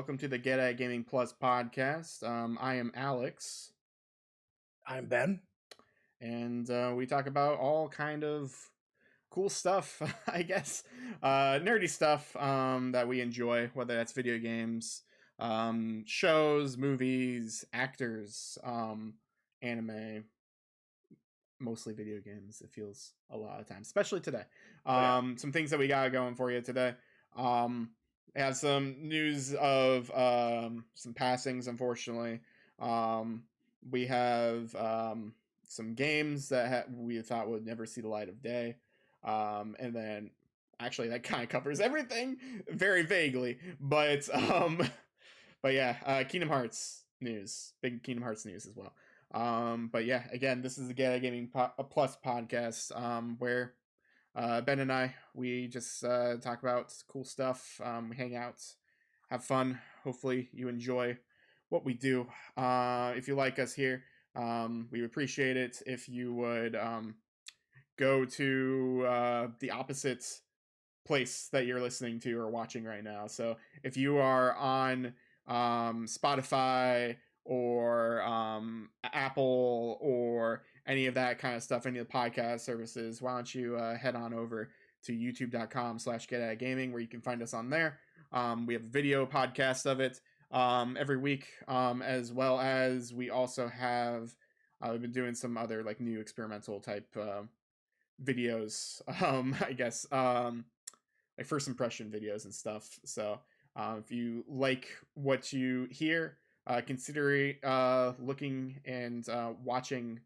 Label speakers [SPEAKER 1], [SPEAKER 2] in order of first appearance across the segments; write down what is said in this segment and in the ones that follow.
[SPEAKER 1] welcome to the Get at Gaming Plus podcast. I am Alex,
[SPEAKER 2] I'm Ben.
[SPEAKER 1] and we talk about all kind of cool stuff, I guess, nerdy stuff that we enjoy, whether that's video games, shows, movies, actors, anime, mostly video games. It feels a lot of times, especially today. Some things that we got going for you today. We have some news of some passings, unfortunately. We have some games that we thought would never see the light of day. And then actually that kind of covers everything very vaguely. But yeah, Kingdom Hearts news. Big Kingdom Hearts news as well. But yeah, again, this is the Get at Gaming Plus podcast, where Ben and I, we just talk about cool stuff. We hang out, have fun. Hopefully you enjoy what we do. If you like us here, we appreciate it if you would go to the opposite place that you're listening to or watching right now. So if you are on Spotify or Apple or any of that kind of stuff, any of the podcast services, why don't you head on over to youtube.com/getatgaming, where you can find us on there. We have a video podcast of it every week, as well as we also have we've been doing some other like new experimental type videos, I guess, like first impression videos and stuff. So if you like what you hear, consider looking and watching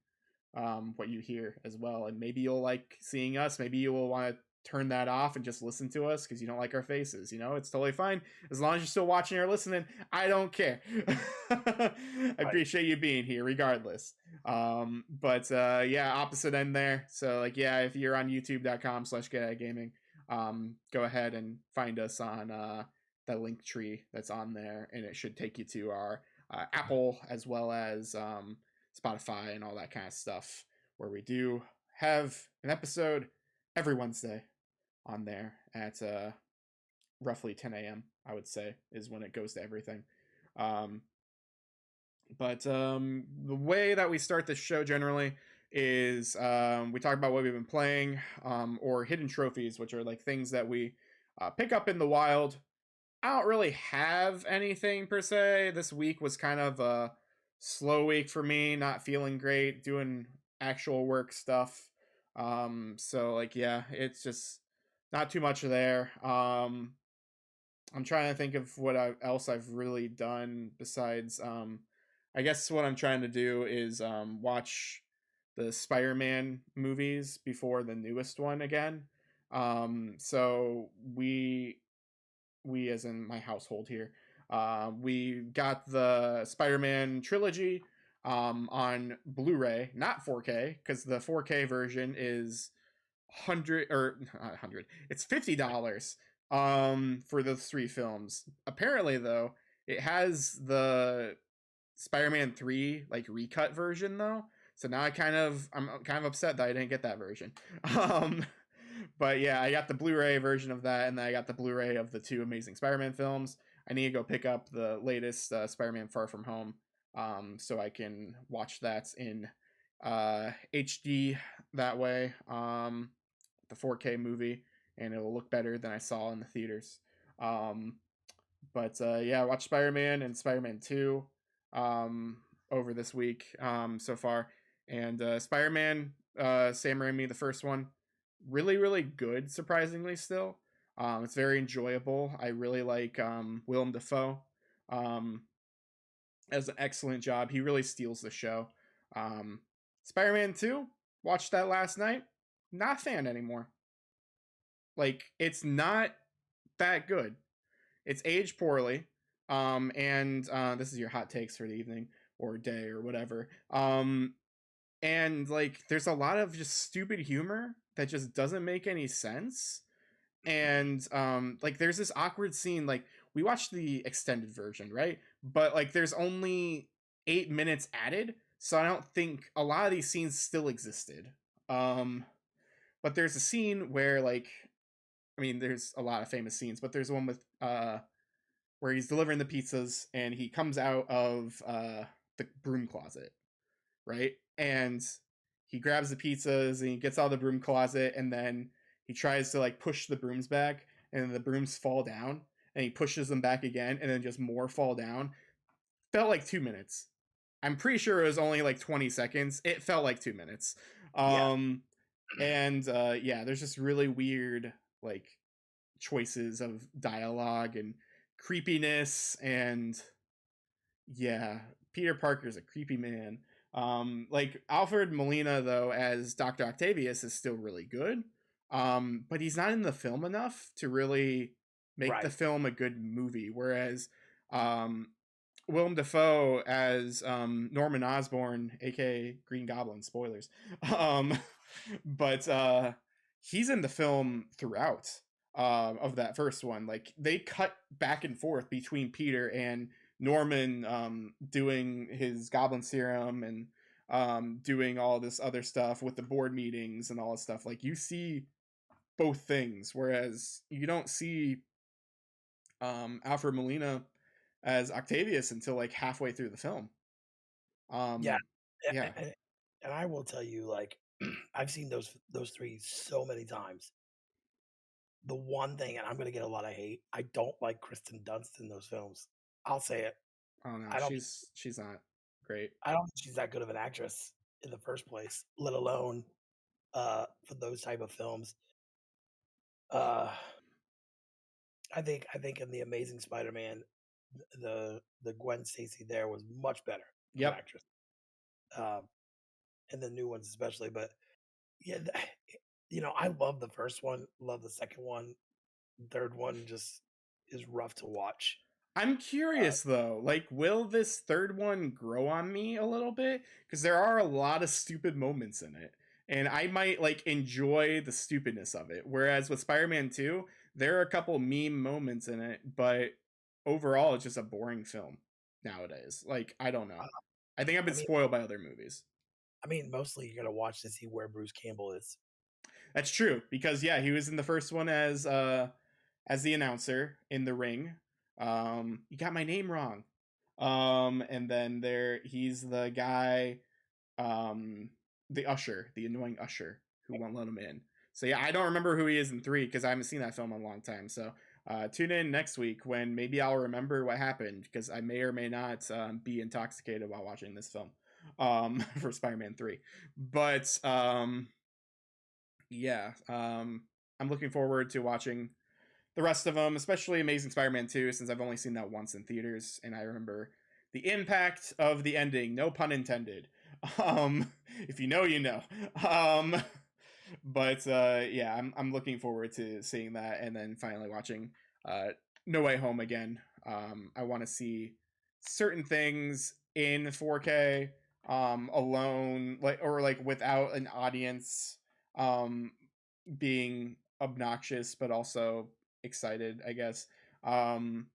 [SPEAKER 1] what you hear as well, and maybe you'll like seeing us. Maybe you will want to turn that off and just listen to us because you don't like our faces. It's totally fine as long as you're still watching or listening. I don't care. I appreciate you being here regardless. But yeah, opposite end there. So like, yeah, if you're on youtube.com/getatgaming, go ahead and find us on that link tree that's on there, and it should take you to our Apple as well as Spotify and all that kind of stuff, where we do have an episode every Wednesday on there at roughly 10 a.m. I would say is when it goes to everything. But the way that we start this show generally is we talk about what we've been playing, or hidden trophies, which are like things that we pick up in the wild. I don't really have anything per se. This week was kind of a slow week for me, not feeling great, doing actual work stuff. So like, yeah, it's just not too much there. I'm trying to think of what else I've really done besides, I guess what I'm trying to do is watch the Spider-Man movies before the newest one again. So we as in my household here, we got the Spider-Man Trilogy on Blu-ray, not 4K, because the 4K version is it's $50 for those three films. Apparently though, it has the Spider-Man 3 like recut version though, so now I'm kind of upset that I didn't get that version. But yeah, I got the Blu-ray version of that, and then I got the Blu-ray of the two Amazing Spider-Man films. I need to go pick up the latest Spider-Man Far From Home, so I can watch that in HD that way, the 4K movie, and it'll look better than I saw in the theaters. But yeah, I watched Spider-Man and Spider-Man 2 over this week so far. And Spider-Man, Sam Raimi, the first one, really, really good, surprisingly still. It's very enjoyable. I really like Willem Dafoe. Does an excellent job. He really steals the show. Spider-Man 2, watched that last night. Not a fan anymore. Like, it's not that good. It's aged poorly. And this is your hot takes for the evening or day or whatever. And like, there's a lot of just stupid humor that just doesn't make any sense. And like, there's this awkward scene. Like, we watched the extended version, right? But like, there's only 8 minutes added, so I don't think a lot of these scenes still existed. But there's a scene where, like, I mean, there's a lot of famous scenes, but there's one with where he's delivering the pizzas and he comes out of the broom closet, right? And he grabs the pizzas and he gets out of the broom closet, and then he tries to like push the brooms back, and the brooms fall down, and he pushes them back again, and then just more fall down. Felt like 2 minutes. I'm pretty sure it was only like 20 seconds. It felt like 2 minutes.
[SPEAKER 2] Yeah.
[SPEAKER 1] And yeah, there's just really weird like choices of dialogue and creepiness, and yeah, Peter Parker's a creepy man. Like Alfred Molina though as Dr. Octavius is still really good. But he's not in the film enough to really make the
[SPEAKER 2] Right.
[SPEAKER 1] film a good movie. Whereas um Willem Dafoe as Norman Osborn, aka Green Goblin. Spoilers. Um, but he's in the film throughout of that first one. Like they cut back and forth between Peter and Norman doing his Goblin serum and doing all this other stuff with the board meetings and all this stuff. Like you see both things, whereas you don't see Alfred Molina as Octavius until like halfway through the film.
[SPEAKER 2] Yeah.
[SPEAKER 1] Um, yeah.
[SPEAKER 2] And I will tell you, like, I've seen those three so many times. The one thing, and I'm gonna get a lot of hate, I don't like Kristen Dunst in those films. I'll say it.
[SPEAKER 1] Oh no,
[SPEAKER 2] I don't
[SPEAKER 1] she's not great.
[SPEAKER 2] I don't think she's that good of an actress in the first place, let alone for those type of films. Uh I think in The Amazing Spider-Man, the Gwen Stacy there was much better of an
[SPEAKER 1] Yep.
[SPEAKER 2] actress. Um and the new ones especially, but yeah, I love the first one, love the second one, third one just is rough to watch.
[SPEAKER 1] I'm
[SPEAKER 2] Uh,
[SPEAKER 1] curious though, like, will this third one grow on me a little bit? Because there are a lot of stupid moments in it, and I might like enjoy the stupidness of it. Whereas with Spider-Man 2, there are a couple meme moments in it, but overall, it's just a boring film nowadays. Like, I don't know.
[SPEAKER 2] uh,
[SPEAKER 1] I think I've
[SPEAKER 2] I
[SPEAKER 1] been
[SPEAKER 2] mean,
[SPEAKER 1] spoiled by other movies.
[SPEAKER 2] mostly you're gonna watch to see where Bruce Campbell is.
[SPEAKER 1] That's true because yeah, he was in the first one as the announcer in the ring. You got my name wrong. And then there he's the guy, um, the usher, the annoying usher who won't let him in. So yeah, I don't remember who he is in 3 because I haven't seen that film in a long time. So tune in next week when maybe I'll remember what happened because I may or may not be intoxicated while watching this film for Spider-Man 3. But yeah, I'm looking forward to watching the rest of them, especially Amazing Spider-Man 2, since I've only seen that once in theaters, and I remember the impact of the ending, no pun intended. Um, if you know, you know. Um, but yeah, I'm looking forward to seeing that, and then finally watching uh, No Way Home again. I want to see certain things in 4K alone, like or like without an audience, um, being obnoxious, but also excited, I guess. Um,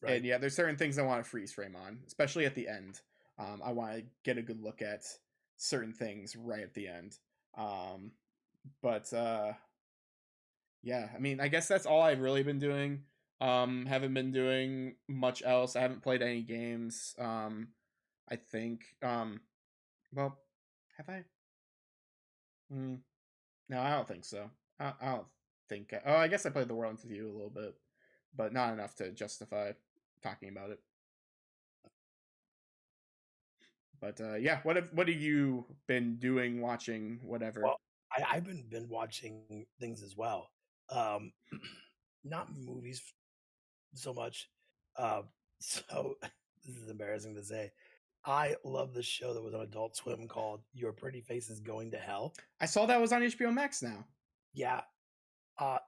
[SPEAKER 1] and
[SPEAKER 2] Right.
[SPEAKER 1] yeah, there's certain things I want to freeze frame on, especially at the end. I want to get a good look at certain things right at the end. Um, but yeah, I mean, I guess that's all I've really been doing. Haven't been doing much else. I haven't played any games. I think. Well, have I? Mm, no, I don't think so. I don't think. Oh, I guess I played the World Into You a little bit, but not enough to justify talking about it. But yeah, what have you been doing, watching, whatever?
[SPEAKER 2] Well, I've been watching things as well. Um, not movies so much. Uh, so this is embarrassing to say. I love this show that was on Adult Swim called Your Pretty Face is Going to Hell.
[SPEAKER 1] I saw that was on HBO Max now.
[SPEAKER 2] Yeah,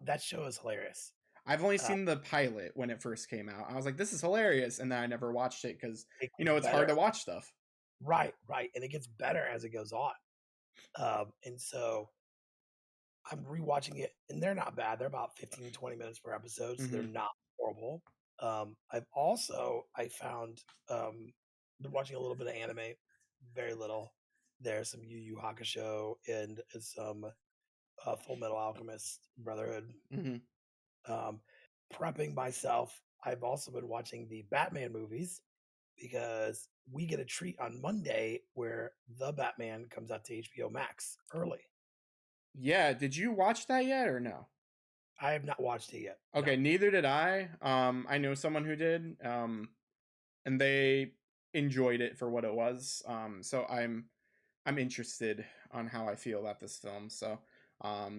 [SPEAKER 2] that show is hilarious.
[SPEAKER 1] I've only
[SPEAKER 2] Uh,
[SPEAKER 1] seen the pilot when it first came out. I was like, this is hilarious, and then I never watched it because
[SPEAKER 2] it gets
[SPEAKER 1] it's hard
[SPEAKER 2] better.
[SPEAKER 1] to watch stuff.
[SPEAKER 2] Right, right, and it gets better as it goes on. And so I'm rewatching it, and they're not bad. They're about 15, 20 minutes per episode, so they're
[SPEAKER 1] Mm-hmm.
[SPEAKER 2] not horrible. I found been watching a little bit of anime, very little. There's some Yu Yu Hakusho and some Full Metal Alchemist Brotherhood.
[SPEAKER 1] Mm-hmm.
[SPEAKER 2] Um, Prepping myself. I've also been watching the Batman movies because we get a treat on Monday where the Batman comes out to HBO Max early.
[SPEAKER 1] Yeah, did you watch that yet or no?
[SPEAKER 2] I have not watched it yet. No.
[SPEAKER 1] Okay, neither did I. I know someone who did. And they enjoyed it for what it was. So I'm interested on how I feel about this film. So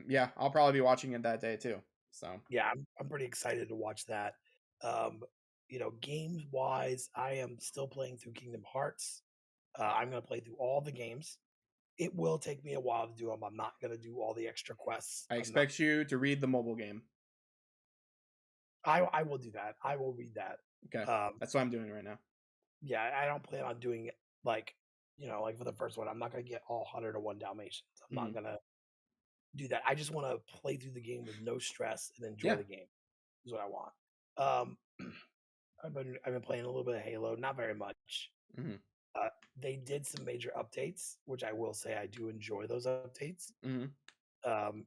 [SPEAKER 1] yeah, I'll probably be watching it that day too. So
[SPEAKER 2] Yeah, I'm pretty excited to watch that. Um, games wise, I am still playing through Kingdom Hearts. I'm going to play through all the games. It will take me a while to do them. I'm not going to do all the extra quests.
[SPEAKER 1] I
[SPEAKER 2] I'm not.
[SPEAKER 1] expect you to read the mobile game.
[SPEAKER 2] I will do that. I will read that.
[SPEAKER 1] Okay,
[SPEAKER 2] Um,
[SPEAKER 1] that's what I'm doing right now.
[SPEAKER 2] yeah, I don't plan on doing it like like for the first one. I'm not going to get all 101 Dalmatians. I'm
[SPEAKER 1] Hmm.
[SPEAKER 2] not going to do that. I just want to play through the game with no stress and enjoy
[SPEAKER 1] Yeah.
[SPEAKER 2] the game. Is what I want. Um, I've been playing a little bit of Halo, not very much.
[SPEAKER 1] Hmm.
[SPEAKER 2] Uh, they did some major updates, which I will say I do enjoy those updates.
[SPEAKER 1] Hmm.
[SPEAKER 2] Um,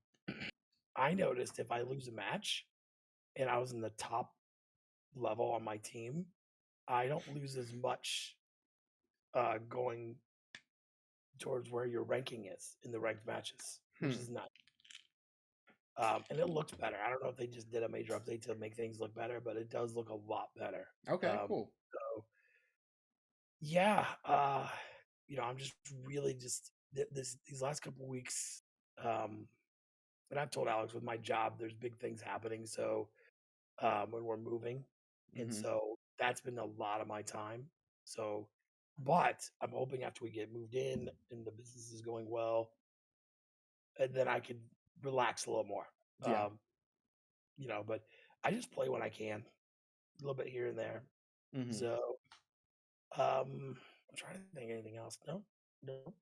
[SPEAKER 2] I noticed if I lose a match and I was in the top level on my team, I don't lose as much going towards where your ranking is in the ranked matches, which
[SPEAKER 1] Hmm.
[SPEAKER 2] is nice. And it looks better. I don't know if they just did a major update to make things look better, but it does look a lot better.
[SPEAKER 1] Okay.
[SPEAKER 2] Um,
[SPEAKER 1] Cool.
[SPEAKER 2] so yeah, I'm just really just these last couple weeks. And I've told Alex with my job, there's big things happening. So when we're moving, and
[SPEAKER 1] Hmm.
[SPEAKER 2] so that's been a lot of my time. So, but I'm hoping after we get moved in and the business is going well, and then I can relax a little more.
[SPEAKER 1] Yeah.
[SPEAKER 2] Um, but I just play when I can, a little bit here and there.
[SPEAKER 1] Hmm.
[SPEAKER 2] So I'm trying to think of anything else. No, no,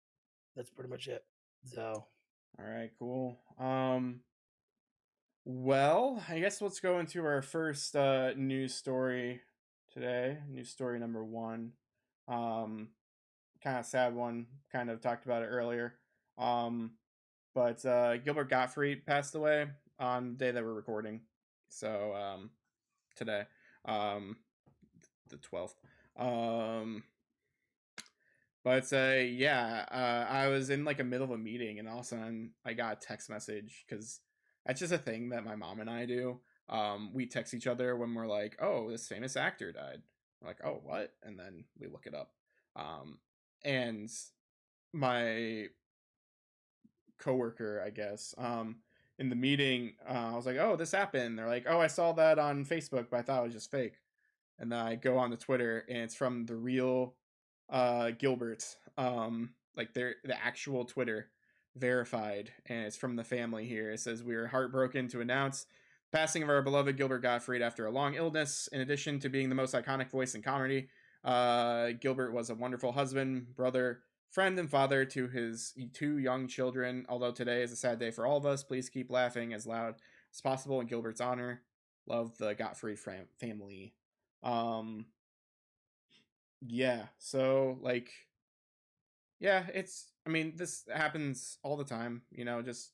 [SPEAKER 2] that's pretty much it. So
[SPEAKER 1] All right. Cool. Well, I guess let's go into our first news story today. News story number one. Um, Kind of sad one. Kind of talked about it earlier. Um, but Gilbert Gottfried passed away on the day that we're recording. So today, um, the 12th. Um, but yeah, I was in like a middle of a meeting, and all of a sudden I got a text message because that's just a thing that my mom and I do. We text each other when we're like, "Oh, this famous actor died." We're like, "Oh, what?" And then we look it up. And my coworker, I guess, in the meeting, I was like, "Oh, this happened." They're like, "Oh, I saw that on Facebook, but I thought it was just fake." And then I go on the Twitter, and it's from the real Gilbert, like the actual Twitter, verified, and it's from the family here. It says, "We are heartbroken to announce passing of our beloved Gilbert Gottfried after a long illness. In addition to being the most iconic voice in comedy, Gilbert was a wonderful husband, brother, friend, and father to his two young children. Although today is a sad day for all of us, please keep laughing as loud as possible in Gilbert's honor. Love, the Gottfried family." Um, yeah, so like, yeah, I mean, this happens all the time, just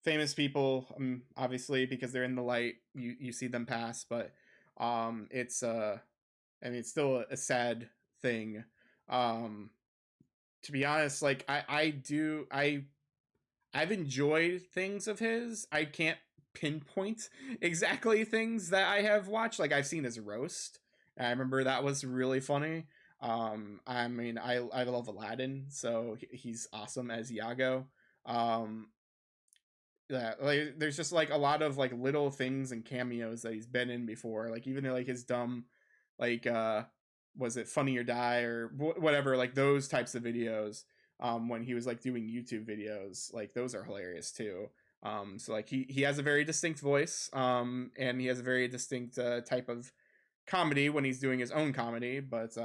[SPEAKER 1] famous people, obviously, because they're in the light, you see them pass, but it's I mean, it's still a sad thing. Um, to be honest, like I've enjoyed things of his. I can't pinpoint exactly things that I have watched. Like I've seen his roast. I remember that was really funny. I mean, I love Aladdin, so he's awesome as Iago. Um, yeah, like there's just like a lot of like little things and cameos that he's been in before. Like even like his dumb, like was it Funny or Die or whatever, like those types of videos. When he was like doing YouTube videos, like those are hilarious too. So like he has a very distinct voice, and he has a very distinct type of comedy when he's doing his own comedy. But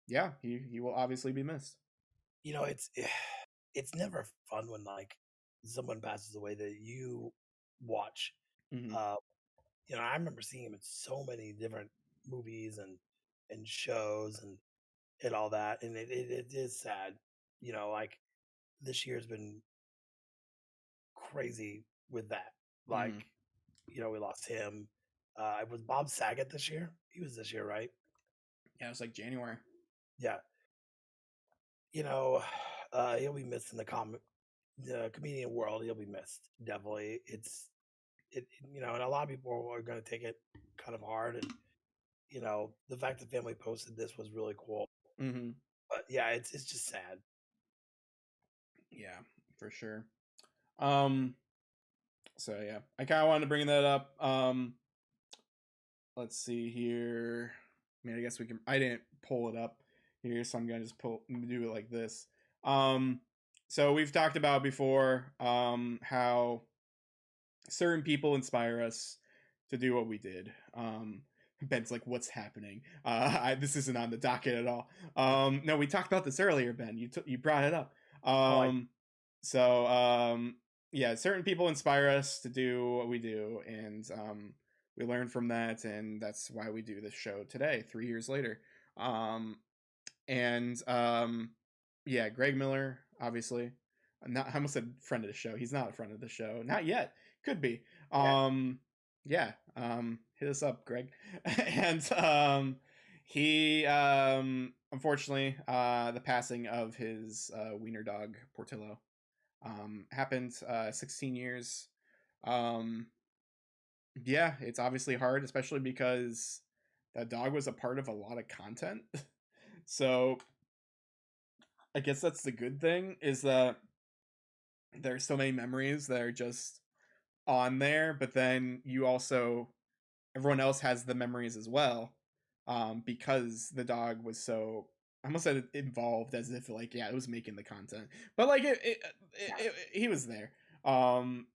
[SPEAKER 1] yeah, he will obviously be missed.
[SPEAKER 2] it's it's never fun when like someone passes away that you watch.
[SPEAKER 1] Hmm.
[SPEAKER 2] Uh, I remember seeing him in so many different movies and shows and all that, and it is sad. Like this year's been crazy with that. Like,
[SPEAKER 1] Hmm.
[SPEAKER 2] we lost him. It was Bob Saget this year. He was this year, right?
[SPEAKER 1] Yeah, it was like January.
[SPEAKER 2] Yeah. You know, he'll be missed in the comedian world. He'll be missed. Definitely. And a lot of people are going to take it kind of hard. And, the fact that family posted this was really cool.
[SPEAKER 1] Mm-hmm.
[SPEAKER 2] But yeah, it's just sad.
[SPEAKER 1] Yeah, for sure. Um, so yeah, I kind of wanted to bring that up. Let's see here. I mean, I guess we can. I didn't pull it up here, so I'm gonna just do it like this. Um, so we've talked about before how certain people inspire us to do what we did. Ben's like, "What's happening?" This isn't on the docket at all. No, we talked about this earlier, Ben. You brought it up.
[SPEAKER 2] Oh, I
[SPEAKER 1] So yeah, certain people inspire us to do what we do, and we learn from that, and that's why we do this show today, 3 years later. Um, and yeah, Greg Miller, obviously. Not, I almost said friend of the show. He's not a friend of the show, not yet. Could be.
[SPEAKER 2] yeah,
[SPEAKER 1] Yeah. Hit us up, Greg. And he unfortunately the passing of his wiener dog Portillo happened 16 years. Um, yeah, it's obviously hard, especially because that dog was a part of a lot of content. So I guess that's the good thing, is that there's so many memories that are just on there, but then you also, everyone else has the memories as well, because the dog was so, I almost said involved, as if like, yeah, it was making the content, but like he was there um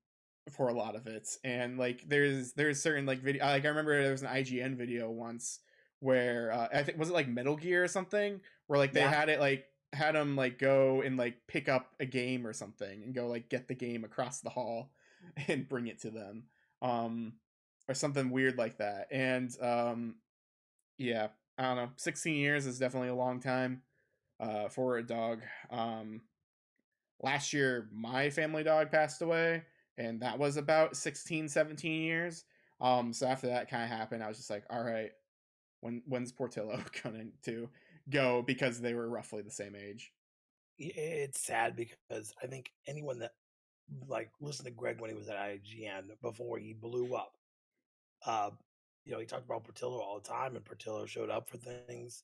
[SPEAKER 1] for a lot of it. And like there's certain like video, like I remember there was an IGN video once where I think, was it like Metal Gear or something, where like they
[SPEAKER 2] yeah,
[SPEAKER 1] had it like, had him like go and like pick up a game or something and go like get the game across the hall and bring it to them, um or something weird like that. And yeah, I don't know, 16 years is definitely a long time for a dog. Last year my family dog passed away, and that was about 16, 17 years. So after that kind of happened, I was just like, all right, when's Portillo going to go, because they were roughly the same age.
[SPEAKER 2] it's sad because I think anyone that like listened to Greg when he was at IGN before he blew up, uh, he talked about Portillo all the time, and Portillo showed up for things.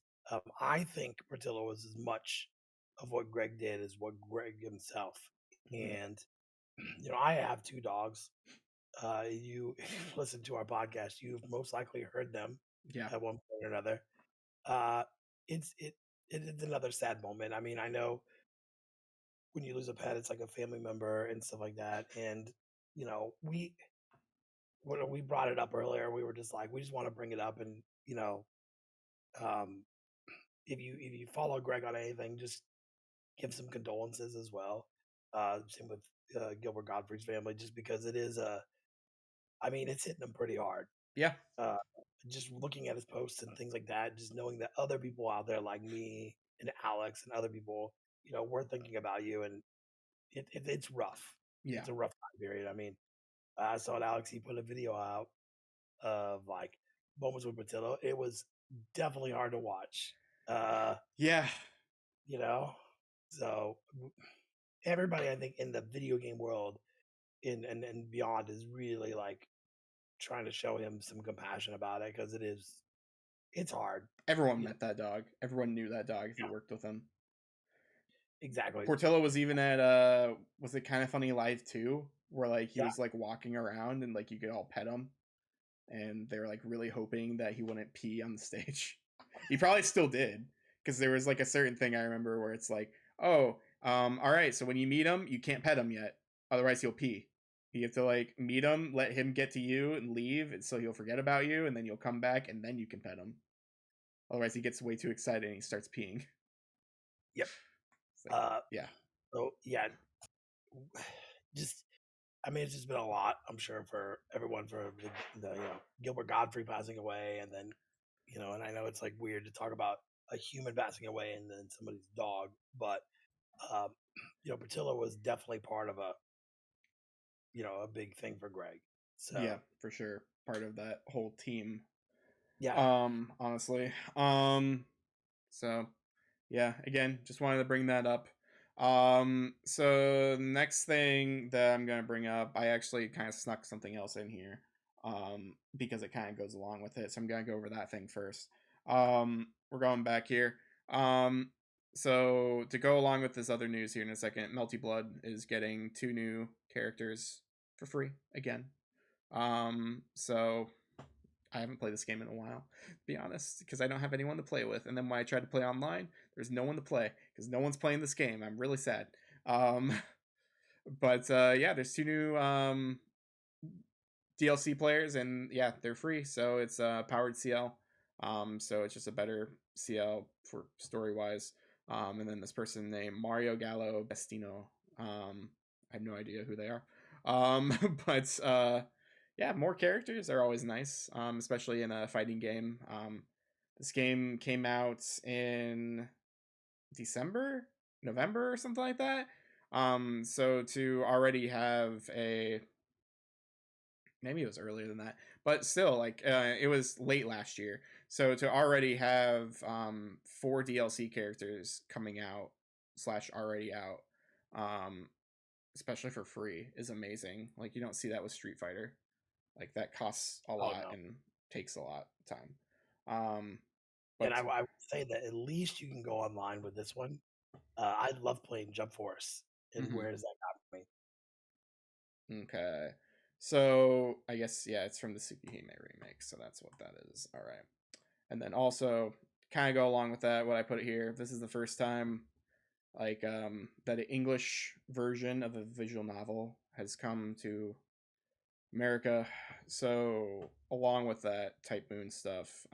[SPEAKER 2] I think Portillo was as much of what Greg did as what Greg himself.
[SPEAKER 1] Mm-hmm.
[SPEAKER 2] And I have two dogs. You listen to our podcast, you've most likely heard them
[SPEAKER 1] Yeah.
[SPEAKER 2] at one point or another. Uh, it's it is another sad moment. I mean, I know when you lose a pet, it's like a family member and stuff like that. And you know, we when we brought it up earlier, we were just like, we just want to bring it up. And um, if you follow Greg on anything, just give some condolences as well. Same with Gilbert Godfrey's family, just because it is I mean, it's hitting them pretty hard.
[SPEAKER 1] Yeah.
[SPEAKER 2] Uh, just looking at his posts and things like that, just knowing that other people out there like me and Alex and other people, we're thinking about you, and it's rough.
[SPEAKER 1] Yeah.
[SPEAKER 2] It's a rough time period. I mean, I saw Alex. He put a video out of like moments with Patillo. It was definitely hard to watch. Uh,
[SPEAKER 1] Yeah.
[SPEAKER 2] you know, so everybody I think in the video game world and beyond is really like trying to show him some compassion about it, because it's hard.
[SPEAKER 1] Everyone
[SPEAKER 2] You know,
[SPEAKER 1] met that dog. Everyone knew that dog if you
[SPEAKER 2] yeah,
[SPEAKER 1] worked with him.
[SPEAKER 2] exactly.
[SPEAKER 1] Portillo was even at was it Kind of Funny Live too, where like he
[SPEAKER 2] Yeah,
[SPEAKER 1] was like walking around and like you could all pet him, and they were like really hoping that he wouldn't pee on the stage. He probably still did, because there was like a certain thing I remember where it's like, oh, all right, so when you meet him, you can't pet him yet, otherwise he'll pee. You have to like meet him, let him get to you and leave, and so he'll forget about you, and then you'll come back and then you can pet him. Otherwise he gets way too excited and he starts peeing.
[SPEAKER 2] yep.
[SPEAKER 1] It's like,
[SPEAKER 2] Uh,
[SPEAKER 1] yeah.
[SPEAKER 2] so yeah, just I mean, it's just been a lot. I'm sure for everyone, for the Gilbert Godfrey passing away, and then and I know it's like weird to talk about a human passing away and then somebody's dog, but um, Patillo was definitely part of a big thing for Greg.
[SPEAKER 1] Yeah,
[SPEAKER 2] So
[SPEAKER 1] for sure. part of that whole team.
[SPEAKER 2] Yeah.
[SPEAKER 1] Honestly. So yeah, again, just wanted to bring that up. So the next thing that I'm gonna bring up, I actually kind of snuck something else in here, because it kind of goes along with it. So I'm gonna go over that thing first. We're going back here. So to go along with this other news here in a second, Melty Blood is getting 2 new characters for free again. So I haven't played this game in a while, to be honest, because I don't have anyone to play with. And then when I try to play online, there's no one to play because no one's playing this game. I'm really sad. Um, but yeah, there's 2 new DLC players, and yeah, they're free. So it's powered CL. So it's just a better CL for story wise. And then this person named Mario Gallo Bestino. I have no idea who they are. But yeah, more characters are always nice, especially in a fighting game. This game came out in December, November, or something like that. So to already have a, maybe it was earlier than that, but still, like, it was late last year. So to already have 4 DLC characters coming out slash already out, especially for free, is amazing. Like, you don't see that with Street Fighter. Like, that costs a
[SPEAKER 2] Oh
[SPEAKER 1] lot
[SPEAKER 2] no.
[SPEAKER 1] and takes a lot of time.
[SPEAKER 2] And
[SPEAKER 1] But
[SPEAKER 2] I would say that at least you can go online with this one. I love playing Jump Force, and
[SPEAKER 1] mhm.
[SPEAKER 2] where does that got me?
[SPEAKER 1] Okay. So I guess yeah, it's from the Tsukihime remake, so that's what that is. All right. And then also kind of go along with that, what I put here. This is the first time like that an English version of a visual novel has come to America. So along with that Type Moon stuff,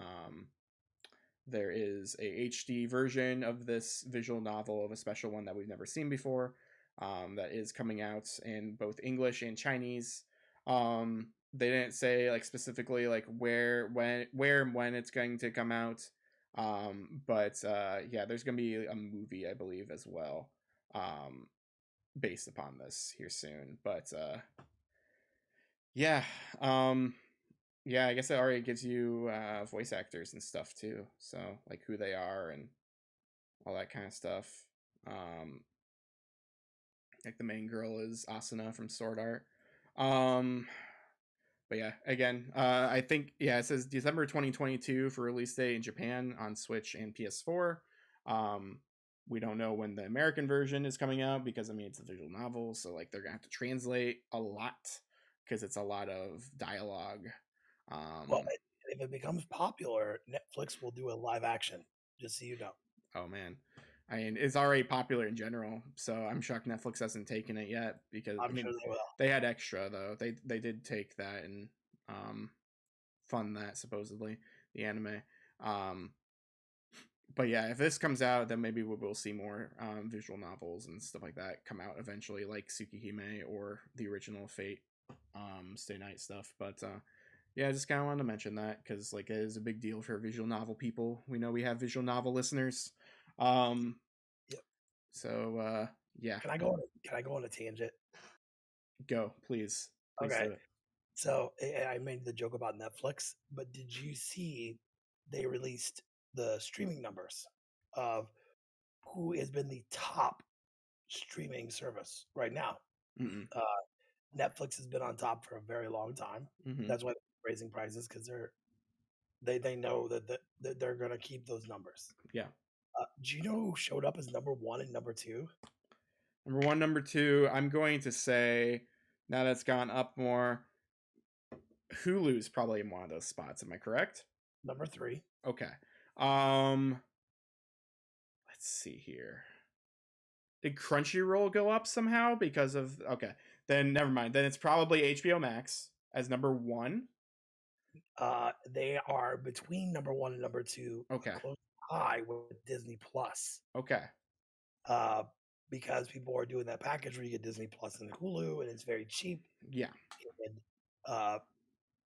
[SPEAKER 1] there is a HD version of this visual novel, of a special one that we've never seen before, that is coming out in both English and Chinese. They didn't say like specifically like where and when it's going to come out. But yeah, there's gonna be a movie, I believe, as well, based upon this here soon. But yeah, yeah, I guess it already gives you voice actors and stuff too. So like who they are and all that kind of stuff. Um, like the main girl is Asuna from Sword Art. Um, but yeah, again, I think yeah, it says December 2022 for release date in Japan on Switch and PS4. Um, we don't know when the American version is coming out because I mean it's a visual novel, so like they're gonna have to translate a lot because it's a lot of dialogue.
[SPEAKER 2] Well,
[SPEAKER 1] Um,
[SPEAKER 2] if it becomes popular, Netflix will do a live action. Just so you know.
[SPEAKER 1] oh man, I mean it's already popular in general, so I'm shocked Netflix hasn't taken it yet because I
[SPEAKER 2] I'm
[SPEAKER 1] mean
[SPEAKER 2] sure they will.
[SPEAKER 1] they had extra though. They did take that and um, fund that supposedly the anime. Um, but yeah, if this comes out, then maybe we will see more visual novels and stuff like that come out eventually, like Tsukihime or the original Fate Stay Night stuff. But yeah, I just kind of wanted to mention that because like it is a big deal for visual novel people. We know we have visual novel listeners. Um,
[SPEAKER 2] Yep.
[SPEAKER 1] so yeah,
[SPEAKER 2] Can I go on a tangent?
[SPEAKER 1] go please
[SPEAKER 2] Okay.
[SPEAKER 1] do it.
[SPEAKER 2] So I made the joke about Netflix, but did you see they released the streaming numbers of who has been the top streaming service right now?
[SPEAKER 1] Mm-mm.
[SPEAKER 2] Uh, Netflix has been on top for a very long time.
[SPEAKER 1] Mm-hmm.
[SPEAKER 2] That's why they're raising prices because they know that they're going to keep those numbers.
[SPEAKER 1] Yeah.
[SPEAKER 2] Do you know who showed up as number one and number two?
[SPEAKER 1] Number one, number two, I'm going to say now that's gone up more. Hulu's probably in one of those spots. Am I correct?
[SPEAKER 2] Number three.
[SPEAKER 1] Okay. Um, let's see here. Did Crunchyroll go up somehow because of? Okay, then never mind. Then it's probably HBO Max as number one.
[SPEAKER 2] They are between number one and number two, a
[SPEAKER 1] Okay.
[SPEAKER 2] close tie with Disney Plus.
[SPEAKER 1] Okay.
[SPEAKER 2] Uh, because people are doing that package where you get Disney Plus and Hulu, and it's very cheap.
[SPEAKER 1] Yeah.
[SPEAKER 2] And uh,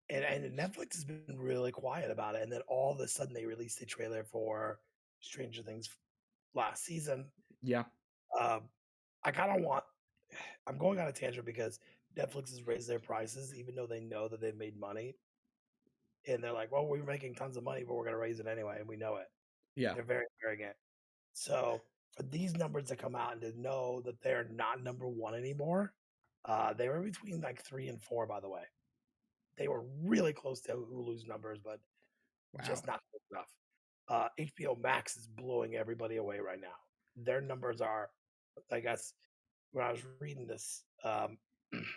[SPEAKER 2] and Netflix has been really quiet about it. And then all of a sudden, they released a trailer for Stranger Things last season.
[SPEAKER 1] Yeah.
[SPEAKER 2] I kind of want. I'm going on a tangent because Netflix has raised their prices, even though they know that they've made money. and they're like, "Well, we're making tons of money, but we're gonna raise it anyway, and we know it."
[SPEAKER 1] Yeah.
[SPEAKER 2] They're very arrogant. So for these numbers to come out and to know that they're not number one anymore, they were between like 3 and 4, by the way. They were really close to Hulu's numbers, but
[SPEAKER 1] Wow.
[SPEAKER 2] just not close enough. HBO Max is blowing everybody away right now. Their numbers are, I guess, when I was reading this, when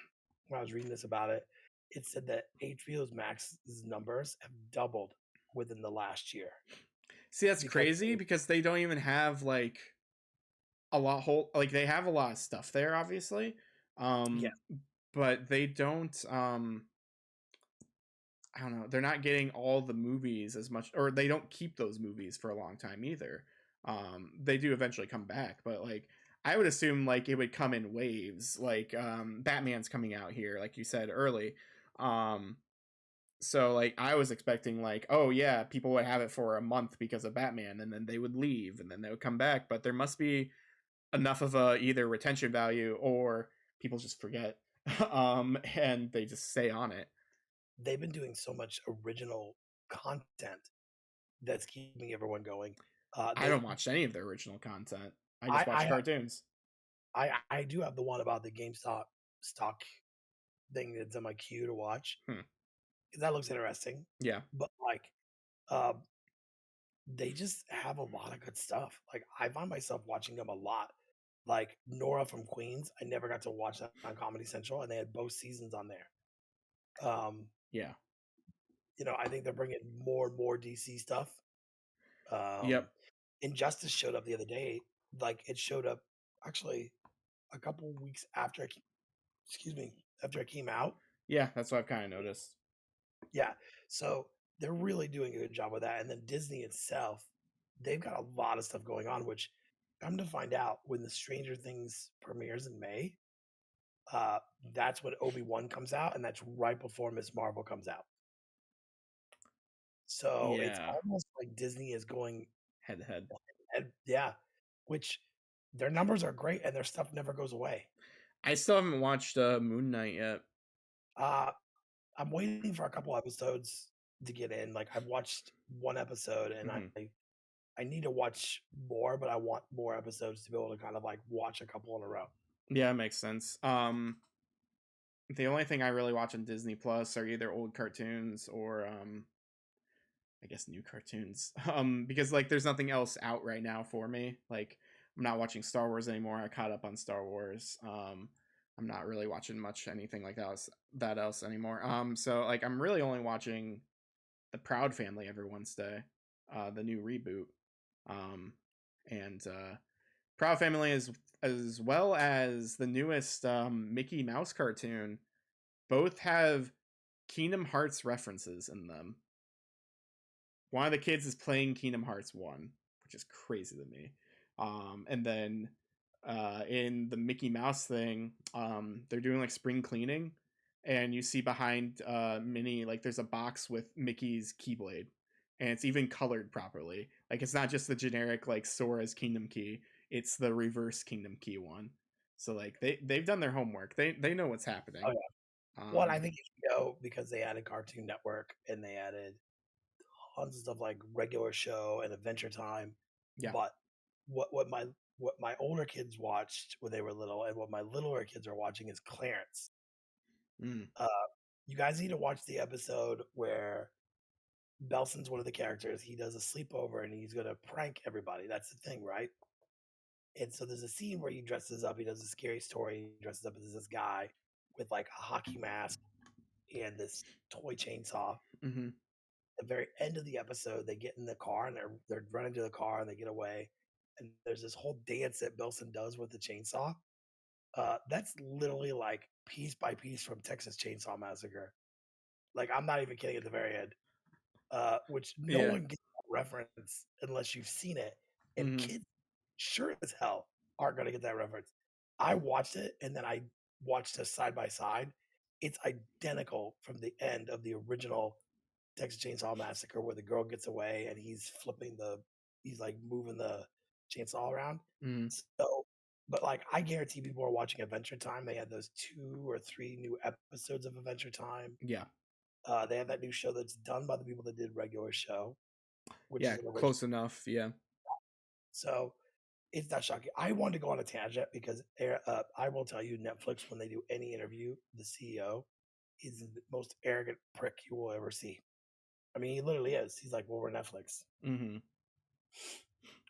[SPEAKER 2] I was reading this about it, it said that HBO Max's numbers have doubled within the last year
[SPEAKER 1] See, that's
[SPEAKER 2] because
[SPEAKER 1] crazy because they don't even have like a lot whole like they have a lot of stuff there, obviously.
[SPEAKER 2] yeah,
[SPEAKER 1] But they don't I don't know, they're not getting all the movies as much, or they don't keep those movies for a long time either. They do eventually come back, but like I would assume like it would come in waves. Like Batman's coming out here, like you said early. Um, so like I was expecting like, oh yeah, people would have it for a month because of Batman, and then they would leave, and then they would come back. But there must be enough of a either retention value or people just forget, and they just stay on it.
[SPEAKER 2] they've been doing so much original content that's keeping everyone going.
[SPEAKER 1] I don't watch any of their original content. I just watch
[SPEAKER 2] I
[SPEAKER 1] cartoons.
[SPEAKER 2] I do have the one about the GameStop stock thing that's in my queue to watch.
[SPEAKER 1] Hmm.
[SPEAKER 2] That looks interesting,
[SPEAKER 1] Yeah.
[SPEAKER 2] but like, um, they just have a lot of good stuff. Like I find myself watching them a lot. Like Nora from Queens, I never got to watch that on Comedy Central, and they had both seasons on there. Um,
[SPEAKER 1] Yeah.
[SPEAKER 2] I think they're bringing more and more DC stuff. Um,
[SPEAKER 1] Yep.
[SPEAKER 2] Injustice showed up the other day. Like it showed up actually a couple weeks after excuse me, after it came out.
[SPEAKER 1] Yeah. That's what I've kind of noticed.
[SPEAKER 2] Yeah. So they're really doing a good job with that. And then Disney itself, they've got a lot of stuff going on, which come to find out when the Stranger Things premieres in May, uh, that's when Obi-Wan comes out, and that's right before Miss Marvel comes out. So it's
[SPEAKER 1] Yeah.
[SPEAKER 2] almost like Disney is going,
[SPEAKER 1] Head to head.
[SPEAKER 2] and yeah, which their numbers are great and their stuff never goes away.
[SPEAKER 1] I still haven't watched Moon Knight yet.
[SPEAKER 2] Uh, I'm waiting for a couple episodes to get in. Like I've watched one episode and
[SPEAKER 1] Hmm.
[SPEAKER 2] I need to watch more, but I want more episodes to be able to kind of like watch a couple in a row.
[SPEAKER 1] Yeah, it makes sense. The only thing I really watch on Disney Plus are either old cartoons or I guess new cartoons. Because like there's nothing else out right now for me. Like I'm not watching Star Wars anymore. I caught up on Star Wars. I'm not really watching much anything like that else anymore. So like I'm really only watching the Proud Family every Wednesday, the new reboot. Um, and Proud Family is as well as the newest Mickey Mouse cartoon. Both have Kingdom Hearts references in them. One of the kids is playing Kingdom Hearts 1, which is crazy to me. And then in the Mickey Mouse thing, they're doing like spring cleaning, and you see behind Minnie, like there's a box with Mickey's Keyblade, and it's even colored properly. Like it's not just the generic like Sora's Kingdom Key, it's the reverse Kingdom Key one. So like they've done their homework. They know what's
[SPEAKER 2] Oh
[SPEAKER 1] happening.
[SPEAKER 2] yeah. Well, I
[SPEAKER 1] Um,
[SPEAKER 2] think HBO because they added Cartoon Network and they added tons of stuff like regular show and Adventure Time.
[SPEAKER 1] yeah.
[SPEAKER 2] But what what my what my older kids watched when they were little and what my littler kids are watching is Clarence.
[SPEAKER 1] Mm,
[SPEAKER 2] Uh, you guys need to watch the episode where Belson's one of the characters. He does a sleepover and he's gonna prank everybody. That's the thing, right? And so there's a scene where he dresses up. He does a scary story. He dresses up as this guy with like a hockey mask and this toy chainsaw.
[SPEAKER 1] mm-hmm.
[SPEAKER 2] The very end of the episode, they get in the car and they're running to the car and they get away. And there's this whole dance that Bilson does with the chainsaw. That's literally like piece by piece from Texas Chainsaw Massacre. Like I'm not even kidding at the very end, which no
[SPEAKER 1] Yeah.
[SPEAKER 2] one gets that reference unless you've seen it, and
[SPEAKER 1] Mm-hmm.
[SPEAKER 2] kids sure as hell aren't gonna get that reference. I watched it and then I watched it side by side. It's identical from the end of the original Texas Chainsaw Massacre where the girl gets away and he's like moving the chainsaw around.
[SPEAKER 1] Mm-hmm.
[SPEAKER 2] So, but like I guarantee people are watching Adventure Time. They had those 2 or 3 new episodes of Adventure Time.
[SPEAKER 1] Yeah.
[SPEAKER 2] They have that new show that's done by the people that did regular show, which
[SPEAKER 1] Yeah,
[SPEAKER 2] is an original.
[SPEAKER 1] close enough. Yeah.
[SPEAKER 2] So it's not shocking. I wanted to go on a tangent because I will tell you, Netflix, when they do any interview, the CEO is the most arrogant prick you will ever see. I mean, he literally is. He's like, well, we're Netflix.
[SPEAKER 1] Mm-hmm.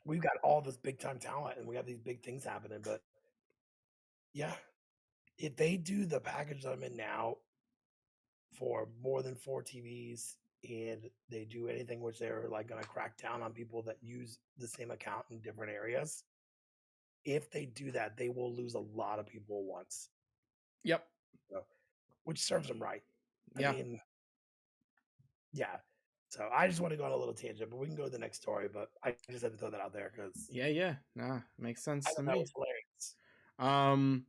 [SPEAKER 2] We've got all this big time talent and we have these big things happening. But yeah, if they do the package that I'm in now for more than 4 TVs and they do anything which they're like going to crack down on people that use the same account in different areas, if they do that, they will lose a lot of people at once.
[SPEAKER 1] Yep.
[SPEAKER 2] So, which serves them right. I
[SPEAKER 1] Yeah.
[SPEAKER 2] mean, yeah. So I just want to go on a little tangent, but we can go to the next story. But I just had to throw that out there because
[SPEAKER 1] Yeah. Yeah. Nah, makes
[SPEAKER 2] I
[SPEAKER 1] sense to
[SPEAKER 2] thought that
[SPEAKER 1] me.
[SPEAKER 2] was hilarious.
[SPEAKER 1] Um,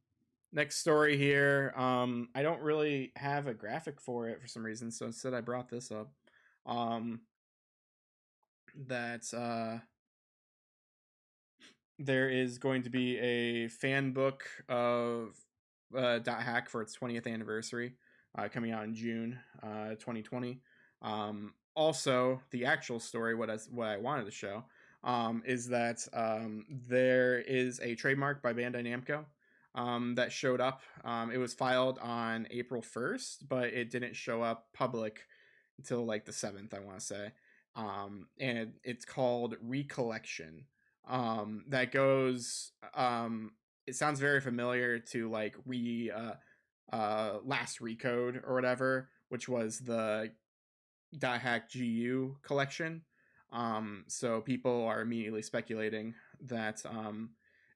[SPEAKER 1] Next story here. I don't really have a graphic for it for some reason, so instead I brought this up. Um, that there is going to be a fan book of Dot Hack for its 20th anniversary, coming out in June 2020. Also, the actual story, what I wanted to show, is that there is a trademark by Bandai Namco that showed up. It was filed on April 1st, but it didn't show up public until like the 7th, I want to say. And it's called Recollection. That goes, it sounds very familiar to like Last Recode or whatever, which was the Dot Hack GU collection. So people are immediately speculating that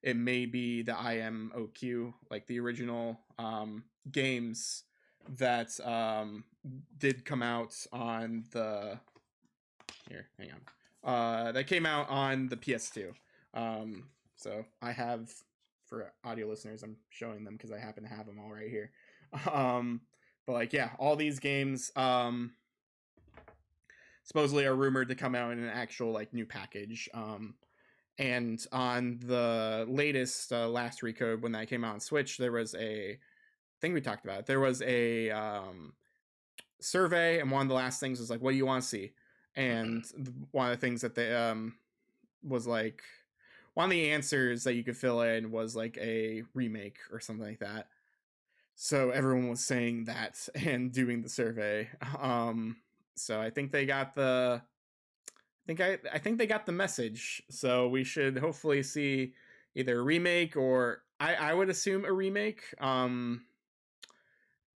[SPEAKER 1] it may be the IMOQ, like the original games that did come out on the here. Hang on. That came out on the PS2. So I have, for audio listeners, I'm showing them because I happen to have them all right here. But like, yeah, all these games supposedly are rumored to come out in an actual like new package. And on the latest Last Recode, when that came out on Switch, there was a thing we talked about. There was a survey, and one of the last things was like, "What do you want to see?" And one of the things that they was like, one of the answers that you could fill in was like a remake or something like that. So everyone was saying that and doing the survey. So I think they got the I think they got the message. So we should hopefully see either a remake or I would assume a remake.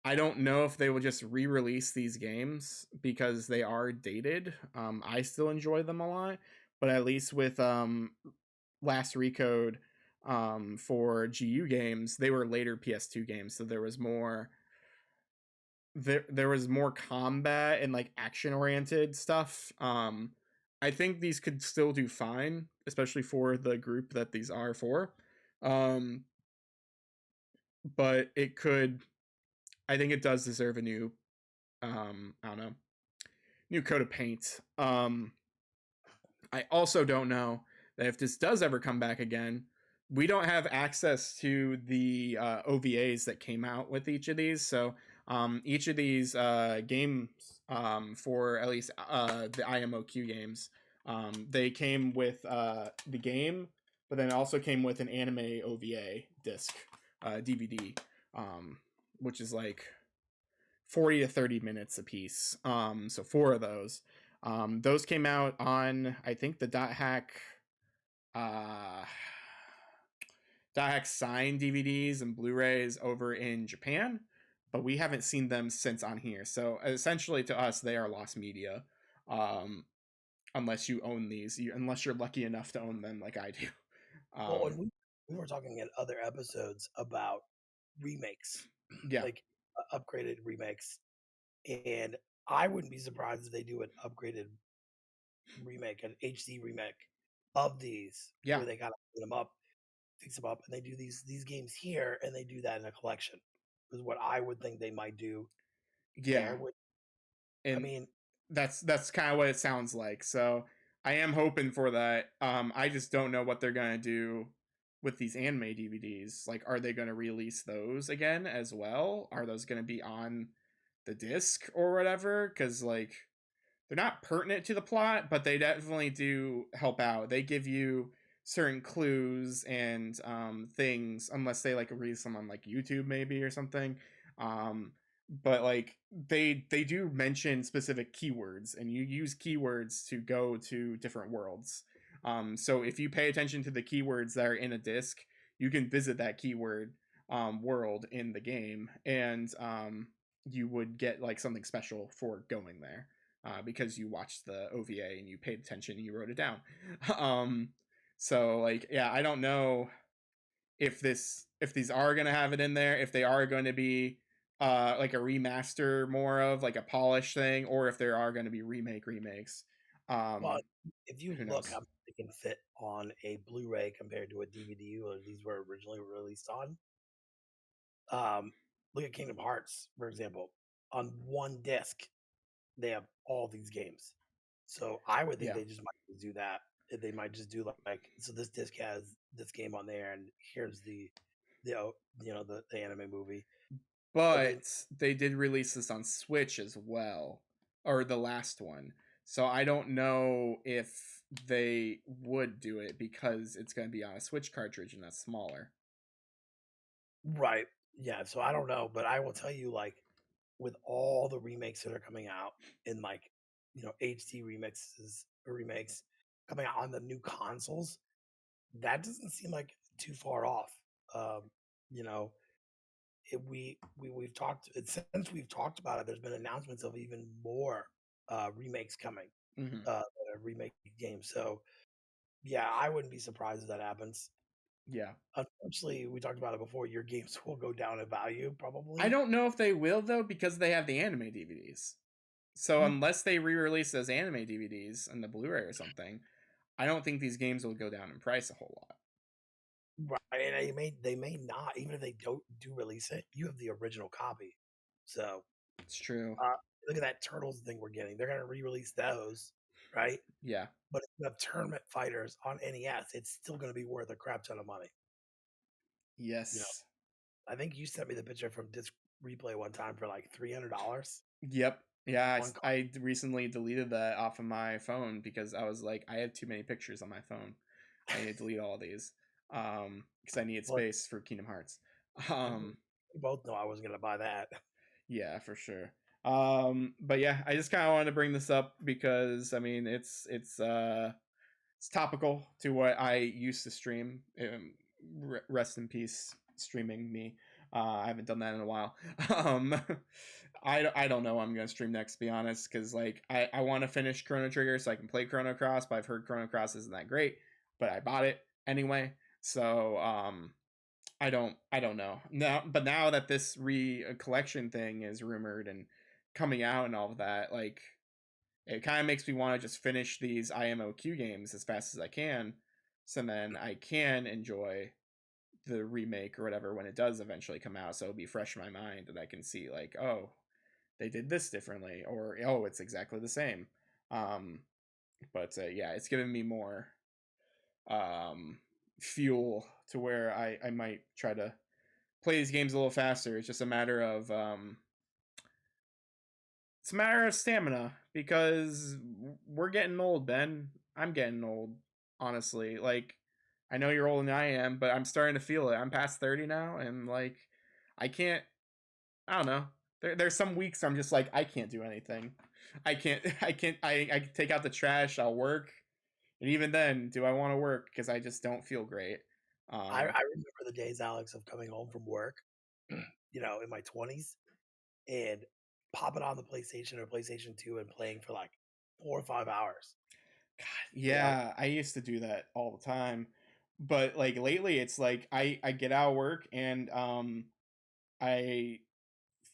[SPEAKER 1] I don't know if they will just re-release these games because they are dated. I still enjoy them a lot, but at least with Last Recode for GU games, they were later PS2 games, so there was more there was more combat and like action oriented stuff. I think these could still do fine, especially for the group that these are for. Um, but it could, I think it does deserve a new I don't know, new coat of paint. I also don't know that if this does ever come back again, we don't have access to the OVAs that came out with each of these. So each of these games, for at least the IMOQ games, they came with the game, but then also came with an anime OVA disc, DVD, which is like 40 to 30 minutes a piece. So four of those. Those came out on, I think, the uh, Dot Hack signed DVDs and Blu-rays over in Japan, but we haven't seen them since on here. So essentially, to us, they are lost media, um, unless you own these, unless you're lucky enough to own them, like I do.
[SPEAKER 2] Well, and we were talking in other episodes about remakes,
[SPEAKER 1] Yeah,
[SPEAKER 2] like upgraded remakes, and I wouldn't be surprised if they do an upgraded remake, an HD remake of these,
[SPEAKER 1] yeah,
[SPEAKER 2] where they gotta clean them up, fix them up, and they do these games here, and they do that in a collection. Is what I would think they might do
[SPEAKER 1] yeah.
[SPEAKER 2] there. Which, I
[SPEAKER 1] And
[SPEAKER 2] mean,
[SPEAKER 1] that's kind of what it sounds like. So I am hoping for that. I just don't know what they're gonna do with these anime DVDs. Like, are they gonna release those again as well? Are those gonna be on the disc or whatever, because like they're not pertinent to the plot, but they definitely do help out. They give you certain clues and things, unless they like release them on like YouTube maybe or something. Um, but like they do mention specific keywords, and you use keywords to go to different worlds. So if you pay attention to the keywords that are in a disc, you can visit that keyword world in the game, and you would get like something special for going there because you watched the OVA and you paid attention and you wrote it down. um, so like, yeah, I don't know if these are gonna have it in there, if they are going to be like a remaster, more of like a polish thing, or if there are going to be remakes.
[SPEAKER 2] Well,
[SPEAKER 1] Um,
[SPEAKER 2] if you
[SPEAKER 1] who
[SPEAKER 2] look
[SPEAKER 1] knows?
[SPEAKER 2] how much they can fit on a Blu-ray compared to a DVD, or these were originally released on, um, look at Kingdom Hearts, for example. On one disc, they have all these games. So I would think
[SPEAKER 1] Yeah,
[SPEAKER 2] they just might do that. They might just do like, so this disc has this game on there, and here's the anime movie. But then,
[SPEAKER 1] but they did release this on Switch as well, or the last one. So I don't know if they would do it because it's going to be on a Switch cartridge and that's smaller.
[SPEAKER 2] right, yeah. So I don't know, but I will tell you, like, with all the remakes that are coming out in like, HD remixes or remakes coming out on the new consoles, that doesn't seem like too far off. Um, you know, we've talked since we've talked about it. There's been announcements of even more remakes coming,
[SPEAKER 1] Hmm.
[SPEAKER 2] that are remake games. So yeah, I wouldn't be surprised if that happens.
[SPEAKER 1] Yeah.
[SPEAKER 2] Unfortunately, we talked about it before. Your games will go down in value
[SPEAKER 1] I
[SPEAKER 2] probably.
[SPEAKER 1] don't know if they will though because they have the anime DVDs. So
[SPEAKER 2] Mm,
[SPEAKER 1] unless they re-release those anime DVDs and the Blu-ray or something, I don't think these games will go down in price a whole lot.
[SPEAKER 2] right, and they may not, even if they don't do release it. You have the original copy, so
[SPEAKER 1] It's true.
[SPEAKER 2] uh, look at that Turtles thing we're getting. They're gonna re-release those, right?
[SPEAKER 1] Yeah.
[SPEAKER 2] But if you have Tournament Fighters on NES, it's still gonna be worth a crap ton of money. You know,
[SPEAKER 1] Yes.
[SPEAKER 2] I think you sent me the picture from Disc Replay one time for like $300.
[SPEAKER 1] Yep. Yeah,
[SPEAKER 2] One card.
[SPEAKER 1] I recently deleted that off of my phone because I was like, I have too many pictures on my phone. I need to delete all these because I needed
[SPEAKER 2] Well,
[SPEAKER 1] space for Kingdom Hearts.
[SPEAKER 2] we
[SPEAKER 1] Um,
[SPEAKER 2] both know I wasn't gonna buy that.
[SPEAKER 1] yeah, for sure. But yeah, I just kind of wanted to bring this up because I mean, it's topical to what I used to stream. Rest in peace, streaming me. I haven't done that in a while. um, I don't know what I'm gonna stream next, to be honest, because like I want to finish Chrono Trigger so I can play Chrono Cross, but I've heard Chrono Cross isn't that great, but I bought it anyway. So I don't know now. But now that this re collection thing is rumored and coming out and all of that, like it kind of makes me want to just finish these IMOQ games as fast as I can, so then I can enjoy the remake or whatever when it does eventually come out. So it'll be fresh in my mind and I can see like, oh, they did this differently, or oh, it's exactly the same. Um, but yeah, it's given me more um, fuel to where I might try to play these games a little faster. It's just a matter of it's a matter of stamina because we're getting old, Ben. I'm getting old, honestly. Like, I know you're older than I am, but I'm starting to feel it. I'm past 30 now, and like, I can't. I don't know. There's some weeks I'm just like I can't do anything. I can't. I can't. I take out the trash. I'll work, and even then, do I want to work? Because I just don't feel great.
[SPEAKER 2] I
[SPEAKER 1] Um,
[SPEAKER 2] remember the days, Alex, of coming home from work, in my 20s, and popping on the PlayStation or PlayStation 2 and playing for like 4 or 5 hours.
[SPEAKER 1] God,
[SPEAKER 2] You know,
[SPEAKER 1] yeah, I used to do that all the time, but like lately, it's like I get out of work and I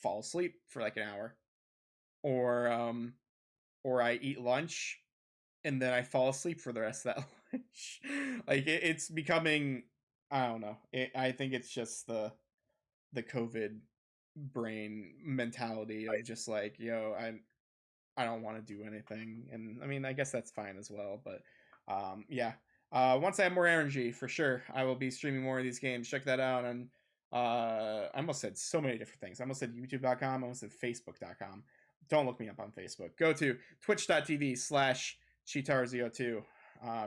[SPEAKER 1] fall asleep for like an hour, or or I eat lunch and then I fall asleep for the rest of that lunch. Like it's becoming, I don't know. I think it's just the COVID brain mentality of just like, yo, I don't want to do anything, and I mean, I guess that's fine as well. But yeah, once I have more energy, for sure, I will be streaming more of these games. Check that out on I almost said so many different things. I almost said youtube.com. I almost said facebook.com. Don't look me up on Facebook. Go to twitch.tv/Cheetaro02,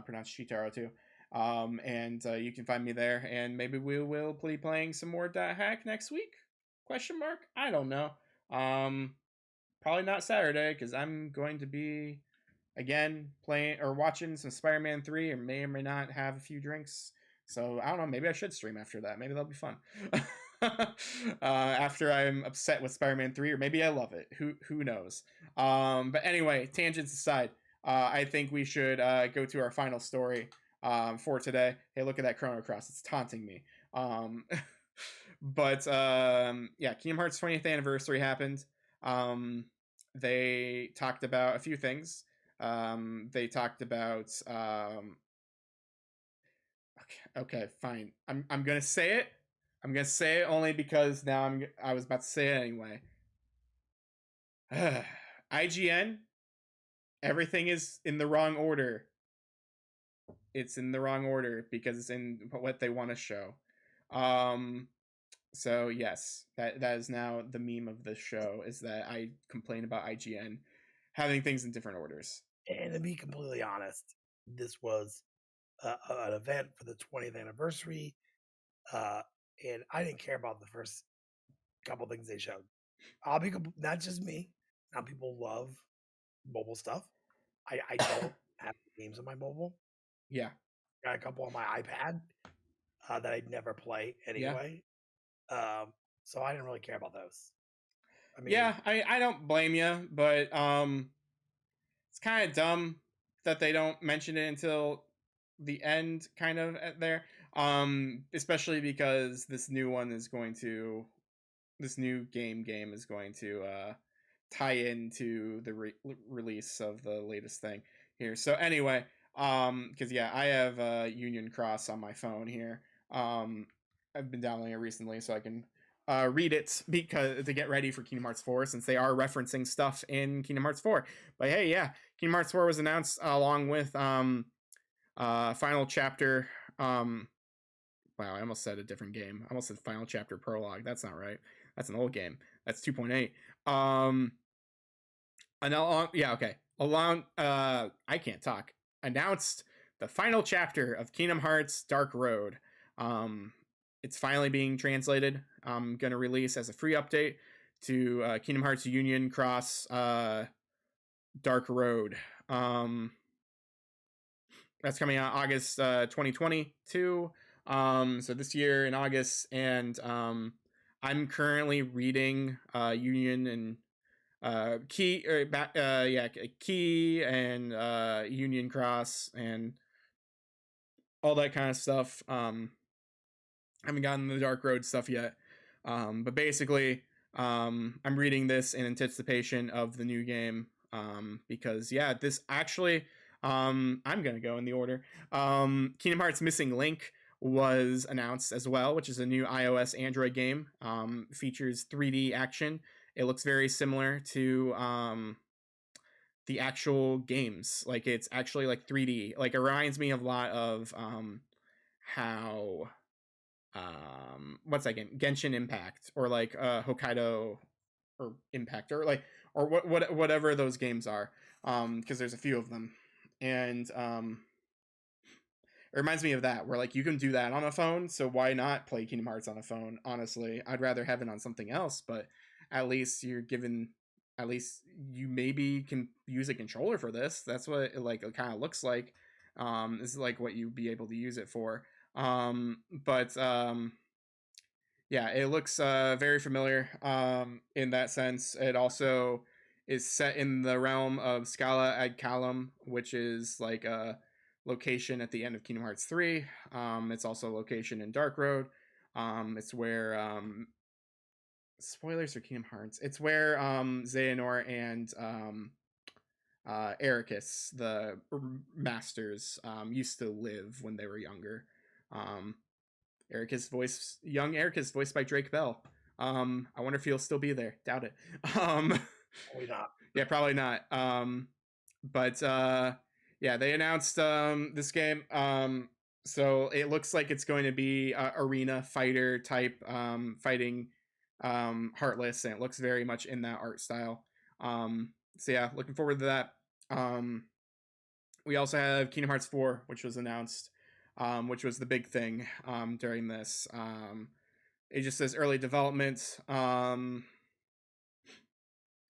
[SPEAKER 1] pronounced Cheetaro2. And you can find me there, and maybe we will be playing some more .hack next week? Question mark? I don't know. Probably not Saturday, because I'm going to be again playing or watching some Spider-Man 3, or may not have a few drinks. So I don't know, maybe I should stream after that. Maybe that'll be fun. After I'm upset with Spider-Man 3, or maybe I love it. Who knows? But anyway, tangents aside, I think we should go to our final story for today. Hey, look at that Chrono Cross. It's taunting me. But yeah, Kingdom Hearts 20th anniversary happened. They talked about a few things. They talked about okay, fine. I'm gonna say it. I'm gonna say it only because now I was about to say it anyway. IGN, everything is in the wrong order. It's in the wrong order because it's in what they want to show. So yes, that is now the meme of this show, is that I complain about IGN having things in different orders.
[SPEAKER 2] And to be completely honest, this was an event for the 20th anniversary, and I didn't care about the first couple things they showed. I'll be not just me. Now people love mobile stuff. I don't have games on my mobile.
[SPEAKER 1] Yeah,
[SPEAKER 2] Got a couple on my iPad that I'd never play anyway. Yeah. So I didn't really care about those.
[SPEAKER 1] I mean, yeah, I don't blame you, but it's kind of dumb that they don't mention it until the end, kind of there. Especially because this new game is going to tie into the release of the latest thing here. So anyway, because yeah, I have Union Cross on my phone here. I've been downloading it recently so I can read it because to get ready for Kingdom Hearts 4, since they are referencing stuff in Kingdom Hearts 4. But hey, yeah, Kingdom Hearts 4 was announced along with Final Chapter. Wow, I almost said a different game. I almost said Final Chapter Prologue. That's not right. That's an old game. That's 2.8. Yeah, okay. I can't talk. Announced the final chapter of Kingdom Hearts Dark Road. It's finally being translated. I'm going to release as a free update to Kingdom Hearts Union Cross Dark Road. That's coming out August 2022. So this year in August, and I'm currently reading Union and Key and Union Cross and all that kind of stuff. I haven't gotten the Dark Road stuff yet, but basically, I'm reading this in anticipation of the new game, because yeah, this actually, I'm gonna go in the order. Kingdom Hearts Missing Link was announced as well, which is a new iOS Android game. Features 3D action. It looks very similar to the actual games. Like, it's actually like 3D. Like, it reminds me of a lot of how what's that game? Genshin Impact, or like Hokkaido or Impact, or like, or whatever those games are, because there's a few of them. And it reminds me of that, where like you can do that on a phone, so why not play Kingdom Hearts on a phone? Honestly, I'd rather have it on something else, but at least you maybe can use a controller for this. That's what it kind of looks like. This is like what you'd be able to use it for. But yeah, it looks very familiar in that sense. It also is set in the realm of Scala ad Caelum, which is like a location at the end of Kingdom Hearts 3. It's also a location in Dark Road. It's where spoilers for Kingdom Hearts. It's where Xehanort and Ericus, the masters, used to live when they were younger. Young Ericus, voiced by Drake Bell. I wonder if he'll still be there. Doubt it.
[SPEAKER 2] Probably not.
[SPEAKER 1] Yeah, probably not. But yeah, they announced this game. So it looks like it's going to be arena fighter type fighting Heartless, and it looks very much in that art style. So yeah, looking forward to that. Um, we also have Kingdom Hearts 4, which was announced, which was the big thing during this. It just says early development.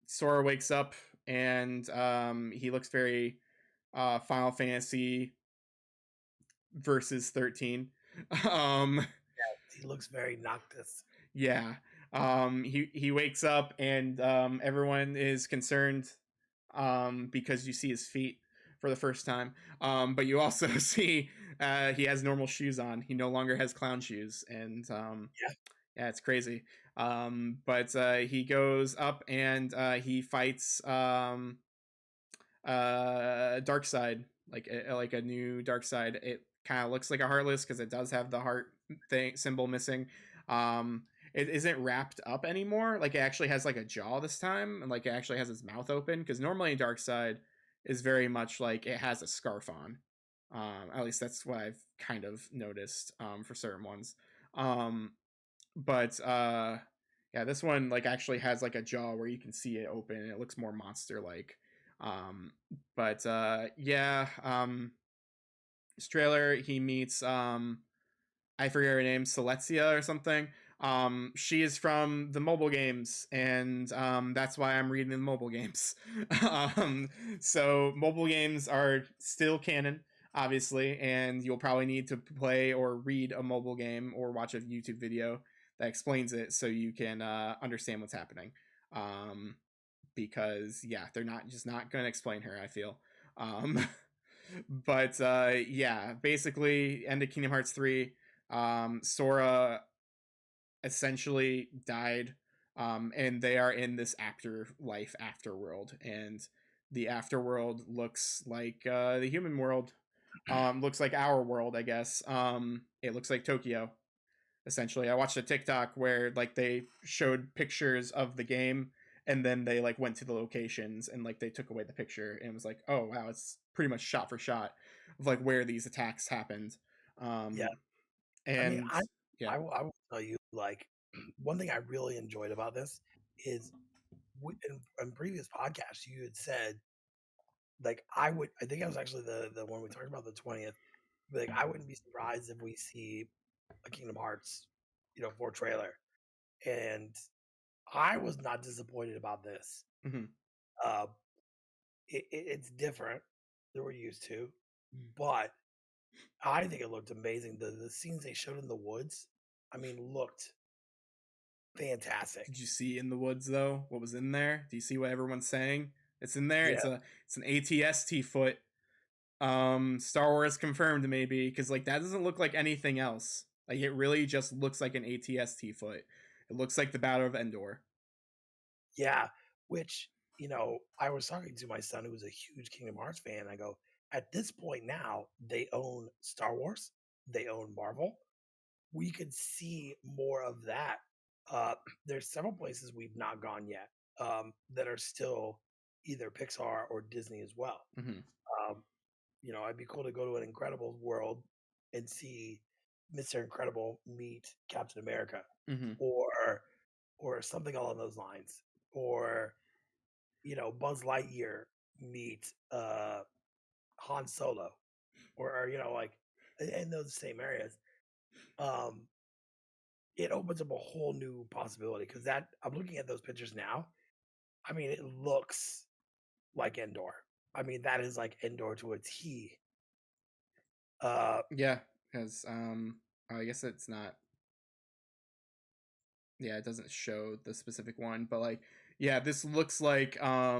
[SPEAKER 1] Sora wakes up and he looks very Final Fantasy versus 13. um,
[SPEAKER 2] He looks very Noctis.
[SPEAKER 1] yeah. He wakes up and everyone is concerned because you see his feet for the first time. But you also see he has normal shoes on. He no longer has clown shoes, and
[SPEAKER 2] Yeah,
[SPEAKER 1] yeah, it's crazy. But he goes up and he fights Dark Side, like a new Dark Side. It kind of looks like a Heartless because it does have the heart thing symbol missing. Um, it isn't wrapped up anymore. Like it actually has like a jaw this time, and like it actually has its mouth open. Because normally Dark Side is very much like it has a scarf on. At least that's what I've kind of noticed for certain ones. Um, but yeah, this one like actually has like a jaw where you can see it open, and it looks more monster like. um but yeah, this trailer he meets I forget her name, Celestia or something. She is from the mobile games, and that's why I'm reading the mobile games. um, so mobile games are still canon, obviously, and you'll probably need to play or read a mobile game or watch a YouTube video that explains it so you can understand what's happening. Um, because yeah, they're not going to explain her, I feel. Um, but yeah, basically, end of Kingdom Hearts 3. Sora essentially died, and they are in this afterlife afterworld, and the afterworld looks like the human world. Looks like our world, I guess. It looks like Tokyo. Essentially, I watched a TikTok where like they showed pictures of the game, and then they like went to the locations and like they took away the picture, and it was like, oh wow, it's pretty much shot for shot of like where these attacks happened.
[SPEAKER 2] yeah.
[SPEAKER 1] um
[SPEAKER 2] I mean,
[SPEAKER 1] and yeah.
[SPEAKER 2] I will tell you, like, one thing I really enjoyed about this is in previous podcasts you had said, like, I think I was actually the one we talked about the 20th. Like, I wouldn't be surprised if we see a Kingdom Hearts, 4 trailer, and I was not disappointed about this.
[SPEAKER 1] Hmm.
[SPEAKER 2] Uh, it's different than we're used to, but I think it looked amazing. The scenes they showed in the woods, I mean, looked
[SPEAKER 1] Did
[SPEAKER 2] fantastic.
[SPEAKER 1] you see in the woods though what was in there? Do you see what everyone's saying? It's in there.
[SPEAKER 2] Yeah,
[SPEAKER 1] It's an ATST foot. Star Wars confirmed maybe, because like that doesn't look like anything else. Like it really just looks like an ATST foot. It looks like the Battle of Endor.
[SPEAKER 2] yeah. Which, I was talking to my son who was a huge Kingdom Hearts fan. I go, at this point now, they own Star Wars, they own Marvel. We could see more of that. There's several places we've not gone yet, that are still either Pixar or Disney as well.
[SPEAKER 1] Hmm.
[SPEAKER 2] Um, it'd be cool to go to an Incredibles world and see Mr. Incredible meet Captain America,
[SPEAKER 1] Hmm.
[SPEAKER 2] or something along those lines, or Buzz Lightyear meet Han Solo, or like, in those same areas. Um, it opens up a whole new possibility, because that I'm looking at those pictures now. I mean, it looks like Endor. I mean, that is like Endor to a T. Uh,
[SPEAKER 1] Yeah, because I guess it's not. Yeah, it doesn't show the specific one, but like, yeah, this looks like uh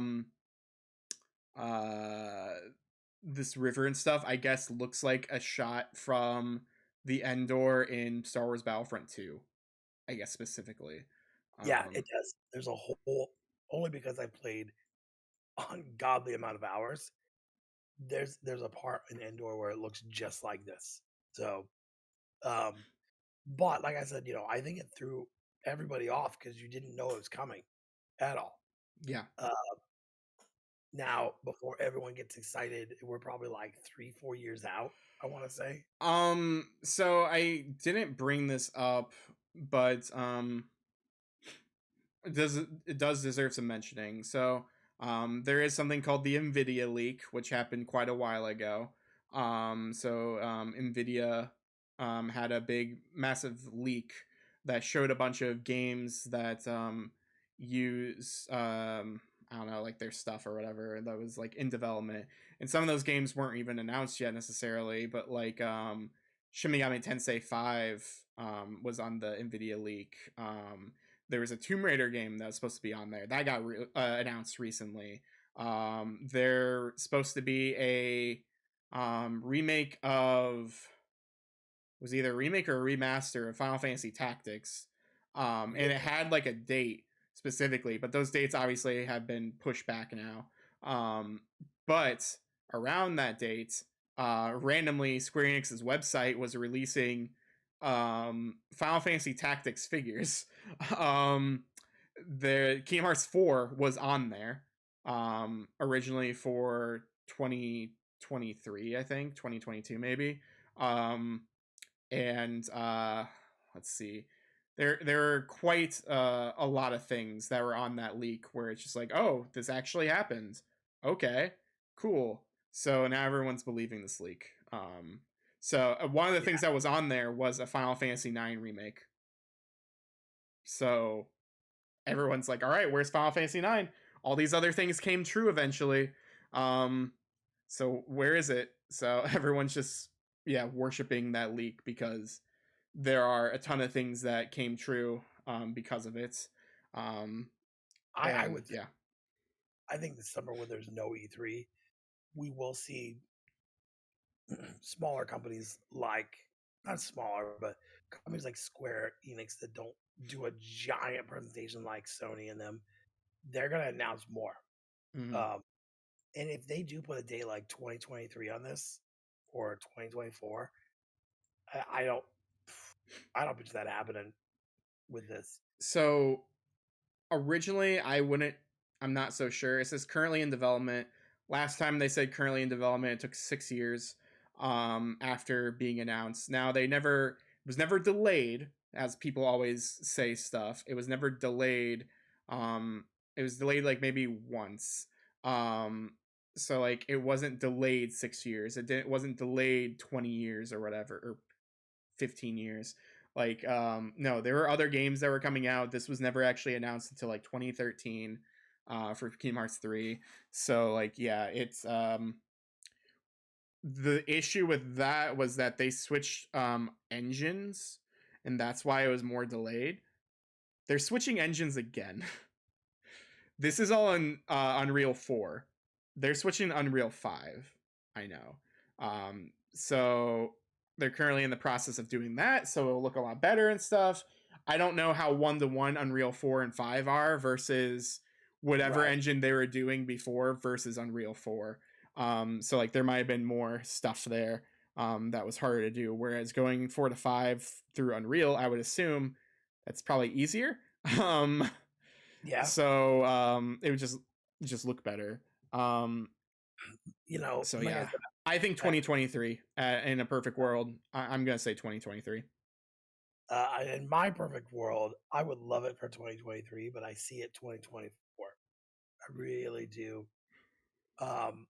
[SPEAKER 1] this river and stuff. I guess looks like a shot from the Endor in Star Wars Battlefront 2. I guess specifically.
[SPEAKER 2] yeah, it
[SPEAKER 1] Um,
[SPEAKER 2] does. There's a whole, only because I played ungodly amount of hours. There's a part in Endor where it looks just like this. So, um, but like I said, I think it threw everybody off because you didn't know it was coming at all.
[SPEAKER 1] yeah.
[SPEAKER 2] Uh, Now, before everyone gets excited, we're probably like 3, 4 years out, I want to say.
[SPEAKER 1] So I didn't bring this up, but it does deserve some mentioning. So, there is something called the Nvidia Leak, which happened quite a while ago. Nvidia had a big, massive leak that showed a bunch of games that use I don't know, like their stuff or whatever that was like in development, and some of those games weren't even announced yet necessarily, but like Shin Megami Tensei 5 was on the Nvidia Leak. There was a Tomb Raider game that was supposed to be on there that got announced recently. They're supposed to be a remake of, was either a remake or a remaster of Final Fantasy Tactics, and it
[SPEAKER 2] Really?
[SPEAKER 1] had like a date specifically, but those dates obviously have been pushed back now. Um, but around that date, randomly Square Enix's website was releasing Final Fantasy Tactics figures. um, the Kingdom Hearts 4 was on there originally for 2023, I think 2022 maybe. Um, and let's see, there are quite a lot of things that were on that leak where it's just like, oh, this actually happened. Okay, cool. So now everyone's believing this leak. One of the
[SPEAKER 2] Yeah.
[SPEAKER 1] things that was on there was a Final Fantasy 9 remake. So everyone's like, all right, where's Final Fantasy 9? All these other things came true eventually. Um, so where is it? So everyone's just, yeah, worshiping that leak because there are a ton of things that came true because of it. Um,
[SPEAKER 2] I
[SPEAKER 1] and
[SPEAKER 2] would think,
[SPEAKER 1] yeah.
[SPEAKER 2] I think this summer when there's no E3, we will see smaller companies like, not smaller, but companies like Square Enix that don't do a giant presentation like Sony and them. They're gonna announce more.
[SPEAKER 1] Mhm.
[SPEAKER 2] Um, and if they do put a date like 2023 on this or 2024, I don't, I don't picture that happening with this.
[SPEAKER 1] So originally, I'm not so sure. It says currently in development. Last time they said currently in development, it took 6 years after being announced. Now it was never delayed, as people always say stuff. It was never delayed. It was delayed like maybe once. Um, so like it wasn't delayed 6 years. It wasn't delayed 20 years or whatever, or 15 years. Like, no, there were other games that were coming out. This was never actually announced until like 2013 for Kingdom Hearts 3. So like, yeah, it's the issue with that was that they switched engines, and that's why it was more delayed. They're switching engines again. This is all in Unreal 4. They're switching Unreal 5. I know. So they're currently in the process of doing that, so it'll look a lot better and stuff. I don't know how 1-to-1 Unreal 4 and 5 are versus whatever
[SPEAKER 2] Right.
[SPEAKER 1] engine they were doing before versus Unreal 4. So like there might have been more stuff there that was harder to do. Whereas going 4 to 5 through Unreal, I would assume that's probably easier. Um,
[SPEAKER 2] Yeah.
[SPEAKER 1] so it would just look better. Um, so
[SPEAKER 2] Like I
[SPEAKER 1] yeah,
[SPEAKER 2] said,
[SPEAKER 1] I think
[SPEAKER 2] I,
[SPEAKER 1] 2023 in a perfect world. I'm gonna say 2023.
[SPEAKER 2] in my perfect world, I would love it for 2023, but I see it 2024. I really do. Um,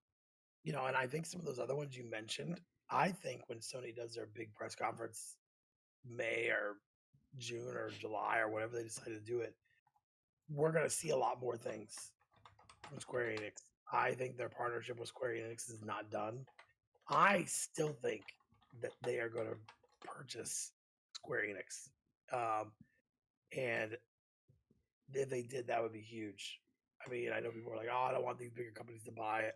[SPEAKER 2] and I think some of those other ones you mentioned, I think when Sony does their big press conference, May or June or July or whatever they decide to do it, we're going to see a lot more things from Square Enix. I think their partnership with Square Enix is not done. I still think that they are going to purchase Square Enix. And if they did, that would be huge. I mean, I know people are like, "Oh, I don't want these bigger companies to buy it."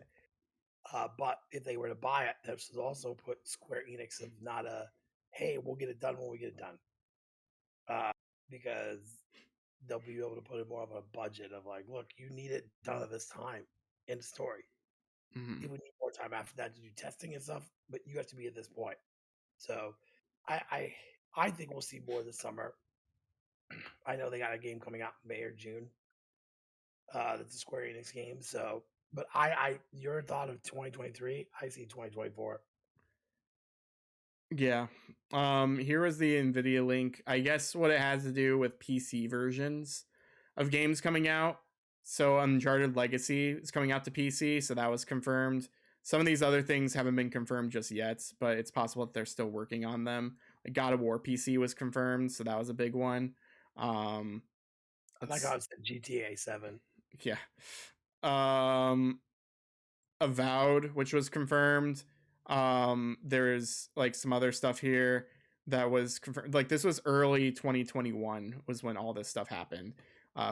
[SPEAKER 2] But if they were to buy it, this would also put Square Enix of not a, "Hey, we'll get it done when we get it done," uh, because they'll be able to put in more of a budget of like, "Look, you need it done at this time." End story.
[SPEAKER 1] Mm-hmm.
[SPEAKER 2] It would need more time after that to do testing and stuff, but you have to be at this point. So, I I, I think we'll see more this summer. I know they got a game coming out in May or June. That's a Square Enix game, so But I your thought of 2023, I see 2024.
[SPEAKER 1] Yeah. Here was the Nvidia link. I guess what it has to do with PC versions of games coming out. So Uncharted Legacy is coming out to PC, so that was confirmed. Some of these other things haven't been confirmed just yet, but it's possible that they're still working on them. Like God of War PC was confirmed, so that was a big one. Um,
[SPEAKER 2] I like how
[SPEAKER 1] let's
[SPEAKER 2] it said GTA 7.
[SPEAKER 1] yeah. Um, Avowed, which was confirmed. There's like some other stuff here that was confirmed. Like this was early 2021 was when all this stuff happened.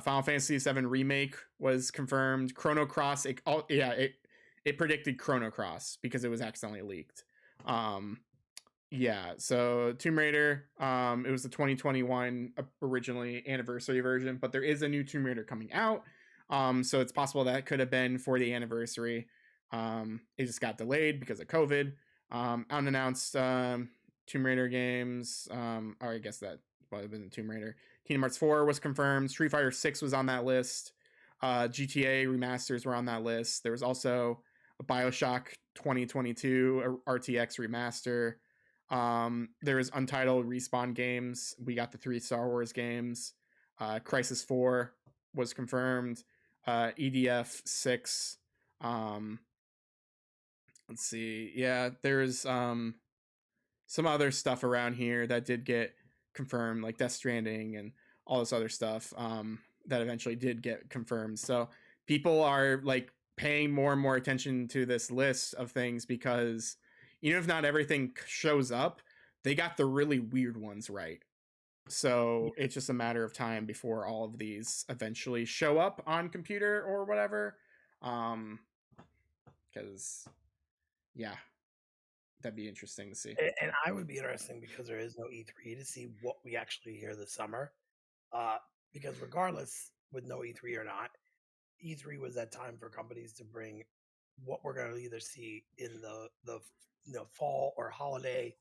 [SPEAKER 1] Final Fantasy VII Remake was confirmed. Chrono Cross, it predicted Chrono Cross because it was accidentally leaked. Um, yeah, so Tomb Raider, it was the 2021 originally anniversary version, but there is a new Tomb Raider coming out. So it's possible that could have been for the anniversary. It just got delayed because of COVID. Unannounced Tomb Raider games. Or I guess that would have been Tomb Raider. Kingdom Hearts 4 was confirmed. Street Fighter 6 was on that list. GTA remasters were on that list. There was also a Bioshock 2022 RTX remaster. There was Untitled Respawn games. We got the 3 Star Wars games. Crisis 4 was confirmed. EDF 6. Um, let's see. Yeah, there's some other stuff around here that did get confirmed, like Death Stranding and all this other stuff that eventually did get confirmed. So people are like paying more and more attention to this list of things because even if not everything shows up, they got the really weird ones right.
[SPEAKER 2] Yeah,
[SPEAKER 1] So it's just a matter of time before all of these eventually show up on computer or whatever. Because yeah, that'd be interesting to see.
[SPEAKER 2] and I would be interesting because there is no E3 to see what we actually hear this summer. Uh, because regardless, with no E3 or not, E3 was that time for companies to bring what we're going to either see in the fall or holiday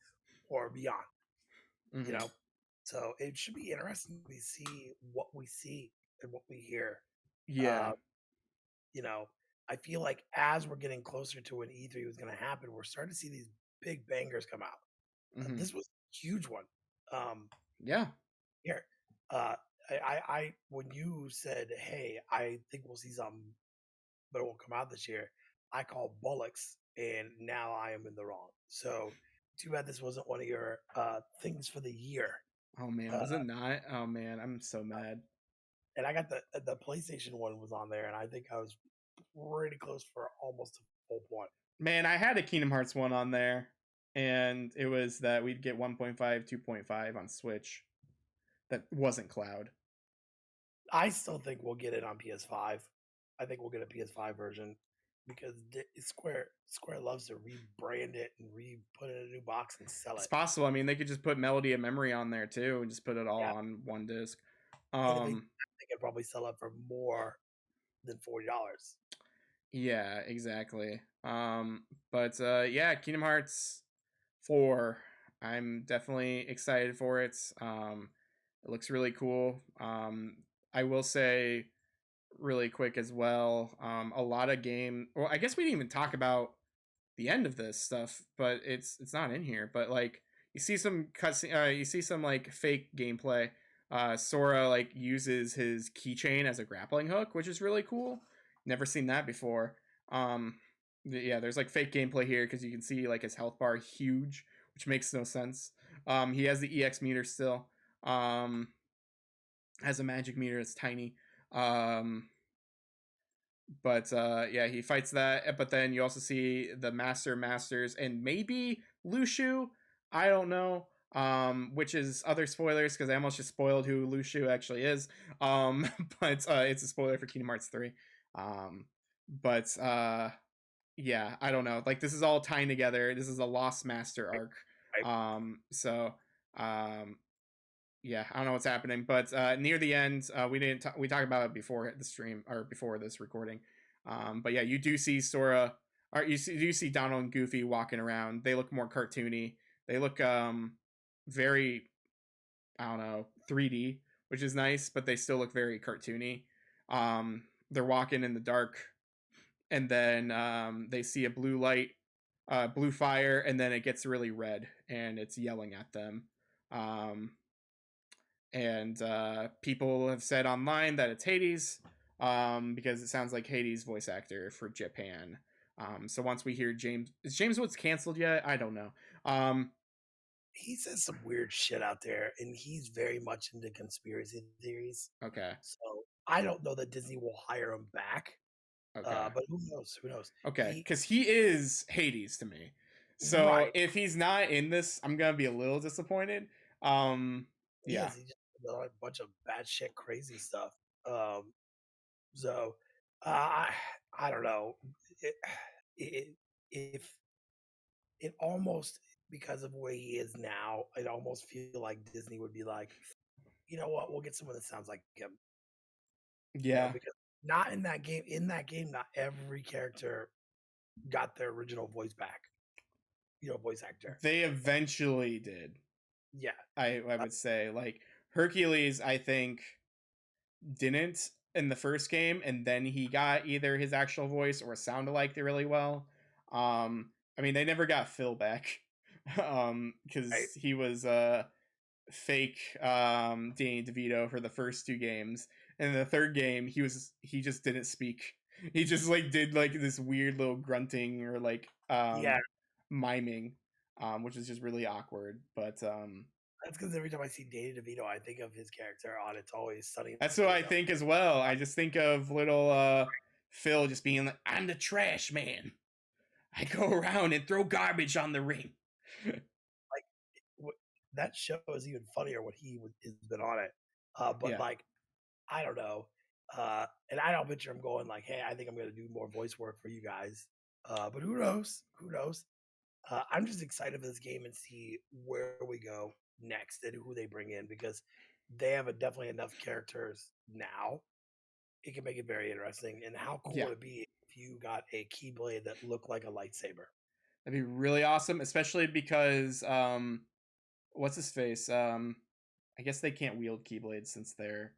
[SPEAKER 2] or beyond. You
[SPEAKER 1] Mm-hmm.
[SPEAKER 2] know, so it should be interesting to see what we see and what we hear.
[SPEAKER 1] Yeah.
[SPEAKER 2] Uh, you know, I feel like as we're getting closer to when E3 was going to happen, we're starting to see these big bangers come out.
[SPEAKER 1] Mm-hmm.
[SPEAKER 2] This was a huge one. Um,
[SPEAKER 1] Yeah.
[SPEAKER 2] here, uh, when you said, "Hey, I think we'll see something, but it won't come out this year," I called bullocks, and now I am in the wrong. So, too bad this wasn't one of your things for the year.
[SPEAKER 1] Oh man,
[SPEAKER 2] Uh,
[SPEAKER 1] was it not? Oh man, I'm so mad.
[SPEAKER 2] and I got the PlayStation one was on there, and I think I was pretty close for almost a full point.
[SPEAKER 1] Man, I had a Kingdom Hearts one on there, and it was that we'd get 1.5, 2.5 on Switch. That wasn't Cloud.
[SPEAKER 2] I still think we'll get it on PS5. I think we'll get a PS5 version because Square loves to rebrand it and put it in a new box and sell
[SPEAKER 1] It's
[SPEAKER 2] it.
[SPEAKER 1] possible. I mean, they could just put Melody of Memory on there too, and just put it all
[SPEAKER 2] Yeah,
[SPEAKER 1] on one disc.
[SPEAKER 2] and if they
[SPEAKER 1] Um,
[SPEAKER 2] could probably sell it for more than $40.
[SPEAKER 1] yeah, exactly. But yeah, Kingdom Hearts 4. I'm definitely excited for it. It looks really cool. I will say really quick as well. A lot of game. Well, I guess we didn't even talk about the end of this stuff, but it's not in here. But like you see some cuts, you see some like fake gameplay. Sora like uses his keychain as a grappling hook, which is really cool. Never seen that before. Yeah, there's like fake gameplay here because you can see like his health bar huge, which makes no sense. He has the EX meter still. Um, has a magic meter. It's tiny. Um, but yeah, he fights that. But then you also see the Masters and maybe Lushu. I don't know. Which is other spoilers because I almost just spoiled who Lushu actually is. But it's a spoiler for Kingdom Hearts 3. Um, but yeah, I don't know. Like this is all tying together. This is a Lost Master arc.
[SPEAKER 2] Right?
[SPEAKER 1] So um, yeah, I don't know what's happening, but near the end, we talked about it before the stream or before this recording. But yeah, you do see Sora, or you see Donald and Goofy walking around. They look more cartoony. They look very, I don't know, 3D, which is nice, but they still look very cartoony. They're walking in the dark, and then they see a blue light, blue fire, and then it gets really red and it's yelling at them. Um, and people have said online that it's Hades, because it sounds like Hades' voice actor for Japan. So once we hear James, is James Woods canceled yet? I don't know.
[SPEAKER 2] He says some weird shit out there, and he's very much into conspiracy theories.
[SPEAKER 1] Okay.
[SPEAKER 2] So I don't know that Disney will hire him back.
[SPEAKER 1] Okay.
[SPEAKER 2] But who knows? Who knows?
[SPEAKER 1] Okay.
[SPEAKER 2] He
[SPEAKER 1] Because he is Hades to me. So
[SPEAKER 2] right.
[SPEAKER 1] if he's not in this, I'm gonna be a little disappointed. Um,
[SPEAKER 2] He
[SPEAKER 1] yeah.
[SPEAKER 2] is. He just does a bunch of batshit crazy stuff. Um, so I don't know. It, it, if it almost because of where he is now, it almost feel like Disney would be like, you know what, we'll get someone that sounds like him.
[SPEAKER 1] Yeah.
[SPEAKER 2] Because not in that game. In that game, not every character got their original voice back. Voice actor.
[SPEAKER 1] They eventually did.
[SPEAKER 2] Yeah.
[SPEAKER 1] I would say like Hercules, I think didn't in the first game, and then he got either his actual voice or sounded like it really well. I mean, they never got Phil back,
[SPEAKER 2] Right.
[SPEAKER 1] because he was fake Danny DeVito for the first two games, and in the third game he just didn't speak. He just like did like this weird little grunting or like
[SPEAKER 2] Yeah.
[SPEAKER 1] miming, which is just really awkward. But
[SPEAKER 2] That's because every time I see Danny DeVito, I think of his character on It's Always Sunny in
[SPEAKER 1] that's what I
[SPEAKER 2] Philadelphia.
[SPEAKER 1] think as well. I just think of little Phil just being like, "I'm the trash man. I go around and throw garbage on the ring."
[SPEAKER 2] Like that show is even funnier when has been on it. But
[SPEAKER 1] Yeah,
[SPEAKER 2] like I don't know. And I don't picture him going like, "Hey, I think I'm going to do more voice work for you guys." But who knows? Who knows? I'm just excited for this game and see where we go next and who they bring in because they have definitely enough characters now. It can make it very interesting. And how cool
[SPEAKER 1] yeah,
[SPEAKER 2] would it be if you got a keyblade that looked like a lightsaber?
[SPEAKER 1] that'd be really awesome, especially because what's his face? I guess they can't wield keyblades since they're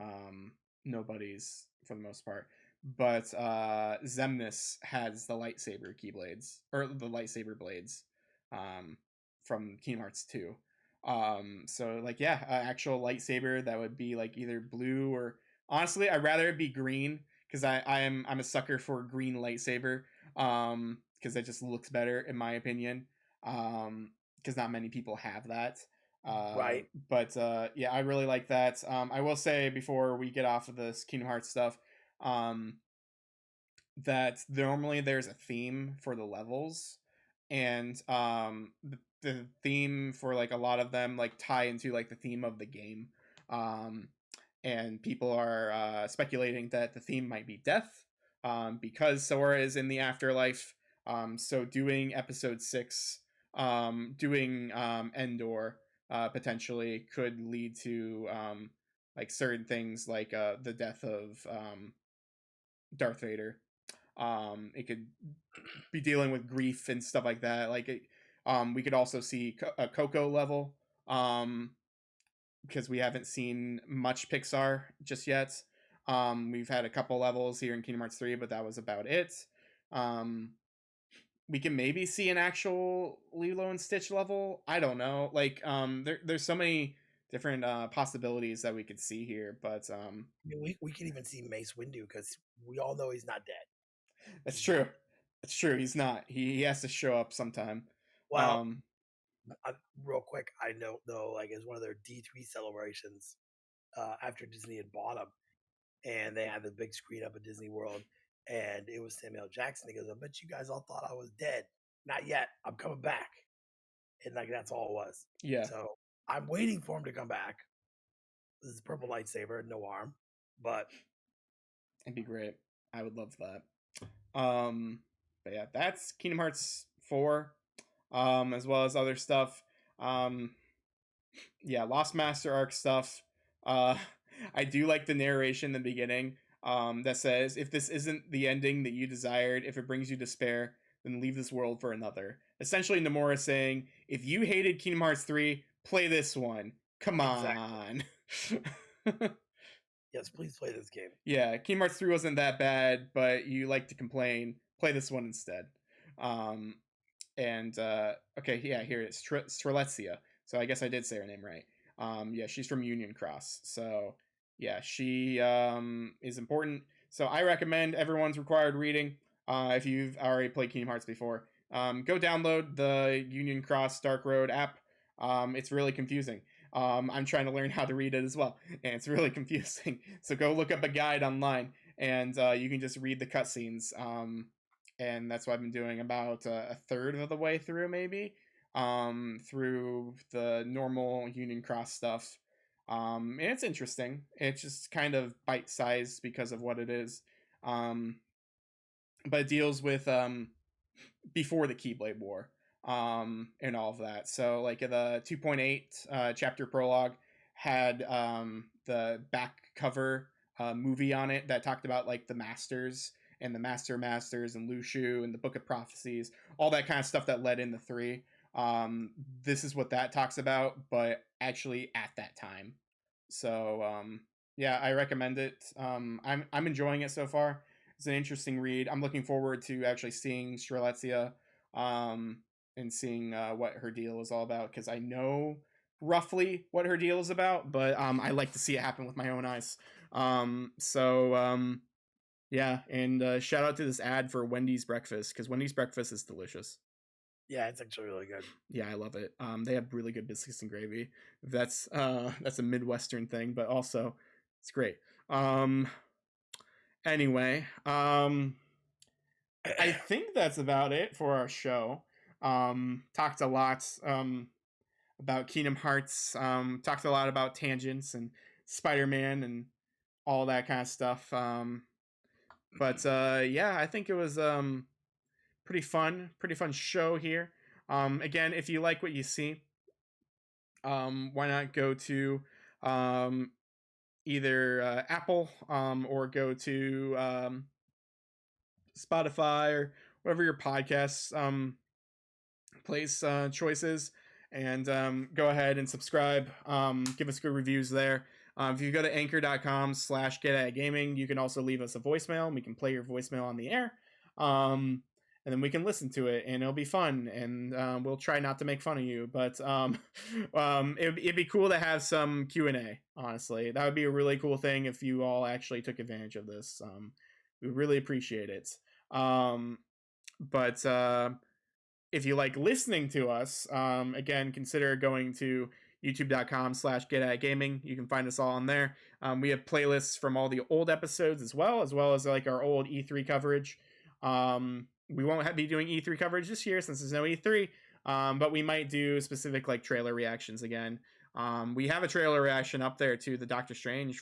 [SPEAKER 1] um, nobodies for the most part. But Zemnis has the lightsaber keyblades or the lightsaber blades, um, from Kingdom Hearts 2. So like yeah, actual lightsaber that would be like either blue or honestly, I'd rather it be green because I'm a sucker for a green lightsaber, because it just looks better in my opinion. Because not many people have that.
[SPEAKER 2] Right.
[SPEAKER 1] But yeah, I really like that. I will say before we get off of this Kingdom Hearts stuff, um, that normally there's a theme for the levels, and the theme for like a lot of them like tie into like the theme of the game. Um, and people are speculating that the theme might be death, because Sora is in the afterlife. So doing episode 6, doing Endor, potentially could lead to like certain things like the death of Darth Vader. It could be dealing with grief and stuff like that. Like it, we could also see a Coco level, because we haven't seen much Pixar just yet. We've had a couple levels here in Kingdom Hearts 3, but that was about it. Um, we can maybe see an actual Lilo and Stitch level. I don't know. Like, there's so many different possibilities that we could see here, but
[SPEAKER 2] I mean, we can even see Mace Windu because we all know he's not dead.
[SPEAKER 1] that's
[SPEAKER 2] He's not.
[SPEAKER 1] true. It's true. He's not. He has to show up sometime.
[SPEAKER 2] Well,
[SPEAKER 1] Um,
[SPEAKER 2] real quick, I know though, like as one of their D3 celebrations after Disney had bought them, and they had the big screen up at Disney World, and it was Samuel Jackson. He goes, "I bet you guys all thought I was dead. Not yet. I'm coming back." And like that's all it was.
[SPEAKER 1] yeah,
[SPEAKER 2] So I'm waiting for him to come back. This is purple lightsaber, no arm, but
[SPEAKER 1] it'd be great. I would love that. Um, but yeah, that's Kingdom Hearts 4, as well as other stuff. Um, yeah, Lost Master arc stuff. Uh, I do like the narration in the beginning, that says, "If this isn't the ending that you desired, if it brings you despair, then leave this world for another." Essentially, Nomura saying, "If you hated Kingdom Hearts 3, play this one. Come
[SPEAKER 2] exactly.
[SPEAKER 1] on."
[SPEAKER 2] Yes, please play this game.
[SPEAKER 1] Yeah, Kingdom Hearts 3 wasn't that bad, but you like to complain. Play this one instead. Um, and okay, yeah, here it is, Streletsia. So I guess I did say her name right. Yeah, she's from Union Cross. So yeah, she is important. So I recommend everyone's required reading. If you've already played Kingdom Hearts before, go download the Union Cross Dark Road app. It's really confusing. I'm trying to learn how to read it as well, and it's really confusing. So go look up a guide online, and you can just read the cutscenes. And that's what I've been doing about a third of the way through, maybe, through the normal Union Cross stuff. And it's interesting. It's just kind of bite sized because of what it is. Um, but it deals with before the Keyblade War, and all of that. So like the 2.8 chapter prologue had the back cover movie on it that talked about like the masters and the masters and Lushu and the Book of Prophecies, all that kind of stuff that led into 3. This is what that talks about, but actually at that time. So yeah, I recommend it. I'm enjoying it so far. It's an interesting read. I'm looking forward to actually seeing Streletsia, and seeing what her deal is all about, because I know roughly what her deal is about, but I like to see it happen with my own eyes. Yeah, and shout out to this ad for Wendy's breakfast, because Wendy's breakfast is delicious.
[SPEAKER 2] Yeah, it's actually really good.
[SPEAKER 1] Yeah, I love it. They have really good biscuits and gravy. That's a Midwestern thing, but also it's great. Anyway, I think that's about it for our show. Talked a lot about Kingdom Hearts. Talked a lot about tangents and Spider-Man and all that kind of stuff. But yeah, I think it was pretty fun show here. Again, if you like what you see, why not go to either Apple, or go to Spotify, or whatever your podcasts place choices, and go ahead and subscribe. Give us good reviews there. If you go to anchor.com/getatgaming, you can also leave us a voicemail, and we can play your voicemail on the air. And then we can listen to it, and it'll be fun, and we'll try not to make fun of you, but it'd be cool to have some Q&A. Honestly, that would be a really cool thing if you all actually took advantage of this. We really appreciate it. But if you like listening to us, again, consider going to youtube.com/getatgaming. You can find us all on there. We have playlists from all the old episodes as well as like our old E3 coverage. We won't be doing E3 coverage this year since there's no E3, but we might do specific like trailer reactions again. We have a trailer reaction up there to the Doctor Strange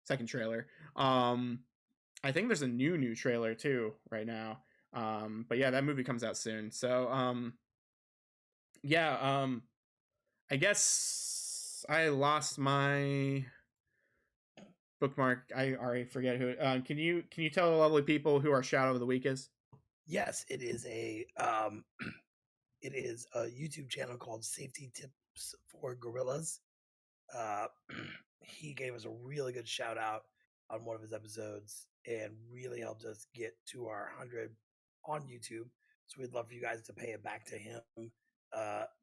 [SPEAKER 1] second trailer. I think there's a new trailer too right now. But yeah, that movie comes out soon. So yeah, I guess I lost my bookmark. I already forget who. Can you tell the lovely people who our shout out of the week is?
[SPEAKER 2] Yes, it is a YouTube channel called Safety Tips for Gorillas. He gave us a really good shout out on one of his episodes and really helped us get to our 100 on YouTube. So we'd love for you guys to pay it back to him.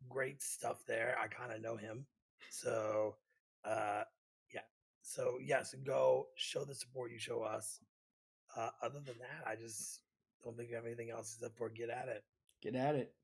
[SPEAKER 2] Great stuff there. I kind of know him. So yeah. So yes, go show the support you show us. Other than that, I just don't think I have anything else except for get at it.
[SPEAKER 1] Get at it.